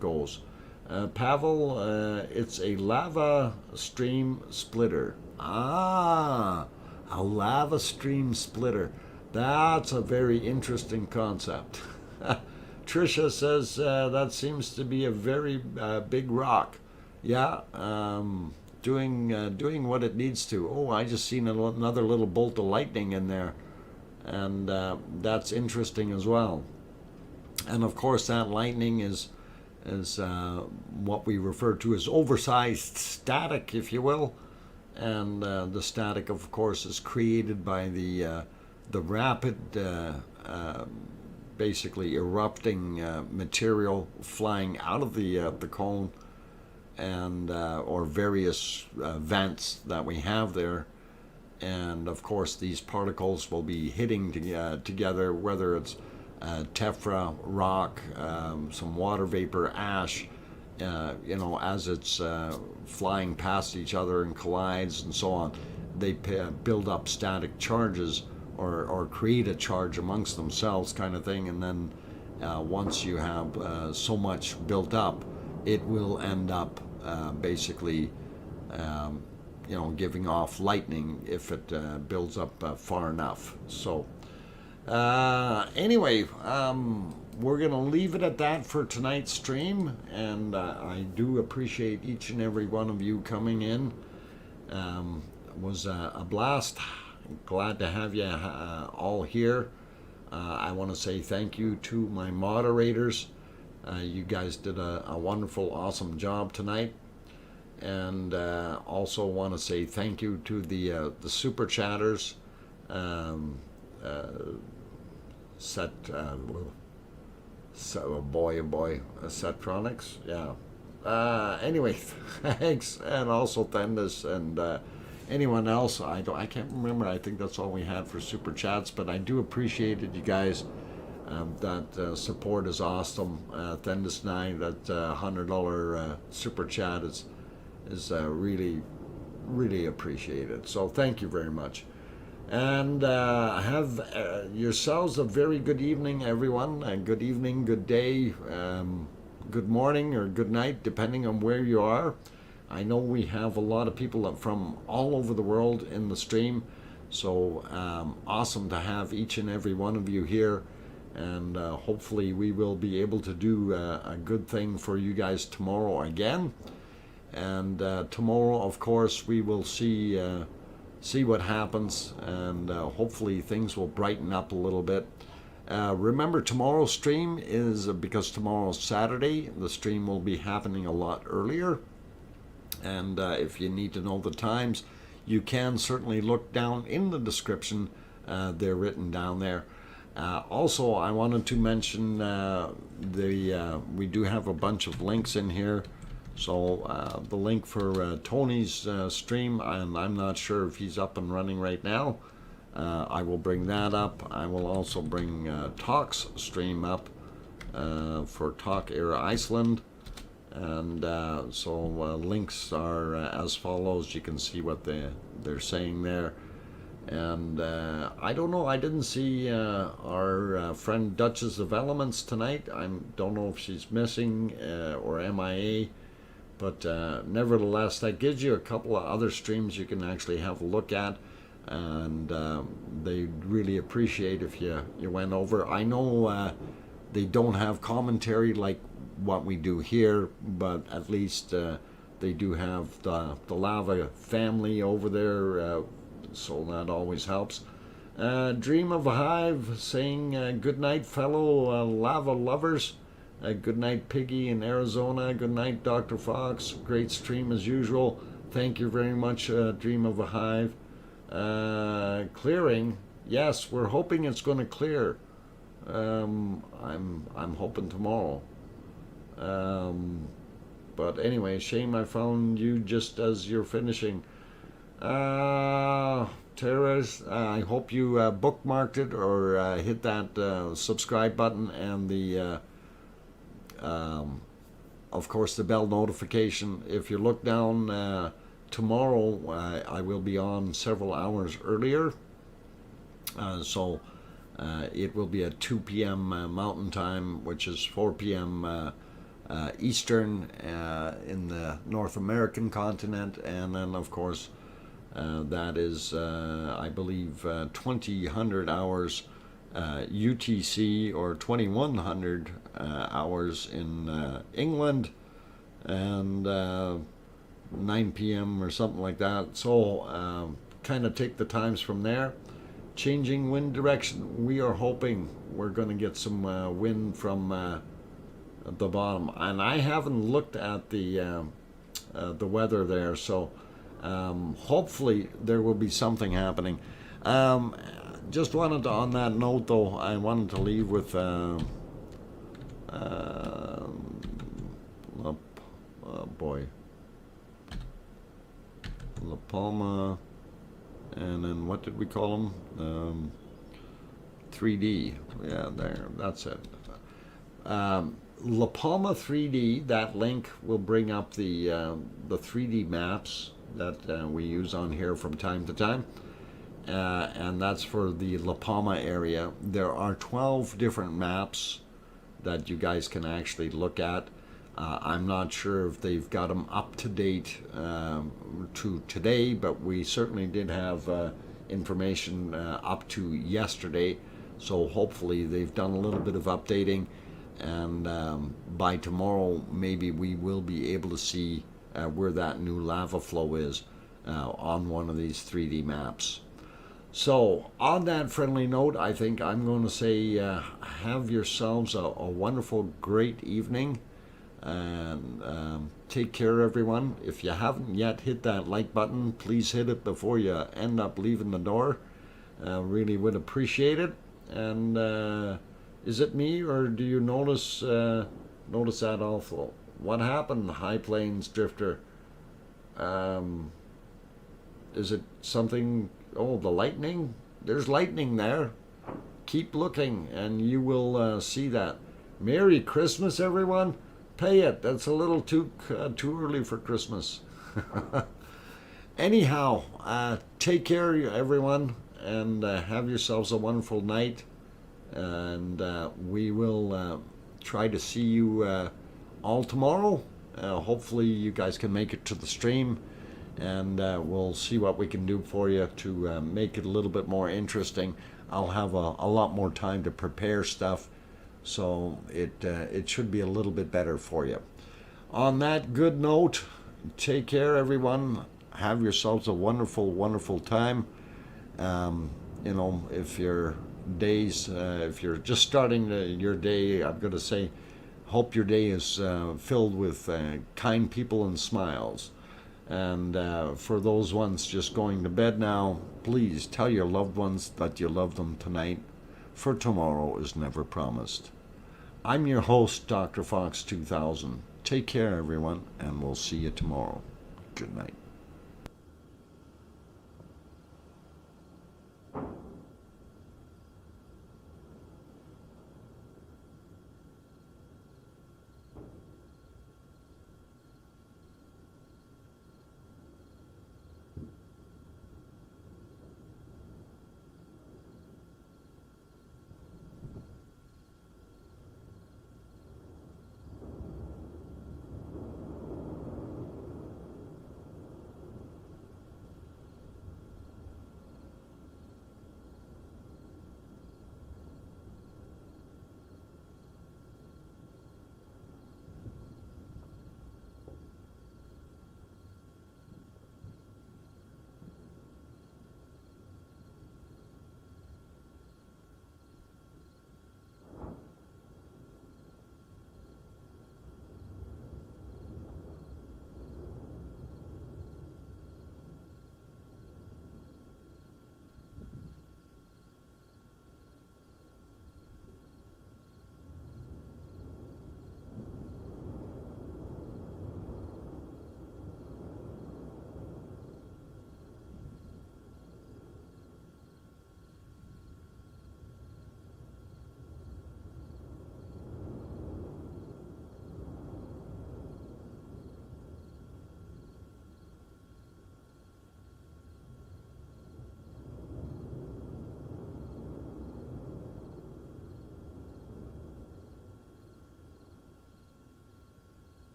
[SPEAKER 1] goes. Pavel, it's a lava stream splitter. Ah, a lava stream splitter. That's a very interesting concept. Trisha says that seems to be a very big rock. Yeah, doing what it needs to. Oh, I just seen another little bolt of lightning in there, and that's interesting as well. And of course, that lightning is what we refer to as oversized static, if you will. And the static, of course, is created by the rapid, basically erupting material flying out of the cone, and or various vents that we have there. And of course, these particles will be hitting together, whether it's tephra, rock, some water vapor, ash, you know, as it's flying past each other and collides and so on, they build up static charges or create a charge amongst themselves kind of thing, and then once you have so much built up, it will end up basically you know, giving off lightning if it builds up far enough. So anyway, we're going to leave it at that for tonight's stream, and I do appreciate each and every one of you coming in. It was a blast. Glad to have you all here. I want to say thank you to my moderators. You guys did a wonderful, awesome job tonight. And also want to say thank you to the super chatters. Setronics, yeah. Anyway, thanks, and also Thendis and anyone else. I can't remember. I think that's all we had for super chats, but I do appreciate it, you guys. That support is awesome. Thendis 9, that $100 super chat is really, really appreciated. So thank you very much. And have yourselves a very good evening, everyone. Good evening, good day, good morning, or good night, depending on where you are. I know we have a lot of people from all over the world in the stream. So awesome to have each and every one of you here. And hopefully we will be able to do a good thing for you guys tomorrow again. And tomorrow, of course, we will see what happens, and hopefully things will brighten up a little bit. Remember, tomorrow's stream is, because tomorrow's Saturday, the stream will be happening a lot earlier. And if you need to know the times, you can certainly look down in the description. They're written down there. Also, I wanted to mention we do have a bunch of links in here. So the link for Tony's stream, and I'm not sure if he's up and running right now. I will bring that up. I will also bring Talk's stream up for Talk Era Iceland. And so links are as follows. You can see what they're saying there. And I don't know, I didn't see our friend Duchess of Elements tonight. I don't know if she's missing or MIA. But nevertheless, that gives you a couple of other streams you can actually have a look at. And they'd really appreciate if you went over. I know they don't have commentary like what we do here, but at least they do have the Lava family over there, so that always helps. Dream of a Hive saying good night, fellow lava lovers. Good night, Piggy in Arizona. Good night, Dr. Fox. Great stream as usual. Thank you very much, Dream of a Hive. Clearing. Yes, we're hoping it's going to clear. I'm hoping tomorrow. But anyway, shame I found you just as you're finishing. Teres, I hope you bookmarked it or hit that subscribe button and the of course the bell notification. If you look down tomorrow, I will be on several hours earlier, so it will be at 2 p.m. Mountain Time, which is 4 p.m. Eastern in the North American continent, and then of course that is I believe 2000 hours UTC, or 2100 hours in England, and 9 p.m. or something like that. So kind of take the times from there. Changing wind direction. We are hoping we're going to get some wind from the bottom, and I haven't looked at the weather there, so hopefully there will be something happening. Just wanted to, on that note though, I wanted to leave with La Palma, and then what did we call them? 3D. Yeah, there. That's it. La Palma 3D, that link will bring up the 3D maps that we use on here from time to time. And that's for the La Palma area. There are 12 different maps that you guys can actually look at. I'm not sure if they've got them up to date to today, but we certainly did have information up to yesterday. So hopefully they've done a little bit of updating, and by tomorrow maybe we will be able to see where that new lava flow is on one of these 3D maps. So on that friendly note, I think I'm going to say have yourselves a wonderful, great evening, and take care, everyone. If you haven't yet hit that like button, please hit it before you end up leaving the door. Really would appreciate it. And is it me, or do you notice that also? What happened, High Plains Drifter? Is it something? Oh, the lightning? There's lightning there. Keep looking and you will see that. Merry Christmas, everyone. Pay it. That's a little too early for Christmas. Anyhow, take care, everyone, and have yourselves a wonderful night. And we will try to see you all tomorrow. Hopefully you guys can make it to the stream. And we'll see what we can do for you to make it a little bit more interesting. I'll have a lot more time to prepare stuff, so it should be a little bit better for you. On that good note, take care, everyone. Have yourselves a wonderful, wonderful time. You know, if your days, if you're just starting your day, I'm going to say, hope your day is filled with kind people and smiles. And for those ones just going to bed now, please tell your loved ones that you love them tonight, for tomorrow is never promised. I'm your host, DrFox2000. Take care, everyone, and we'll see you tomorrow. Good night.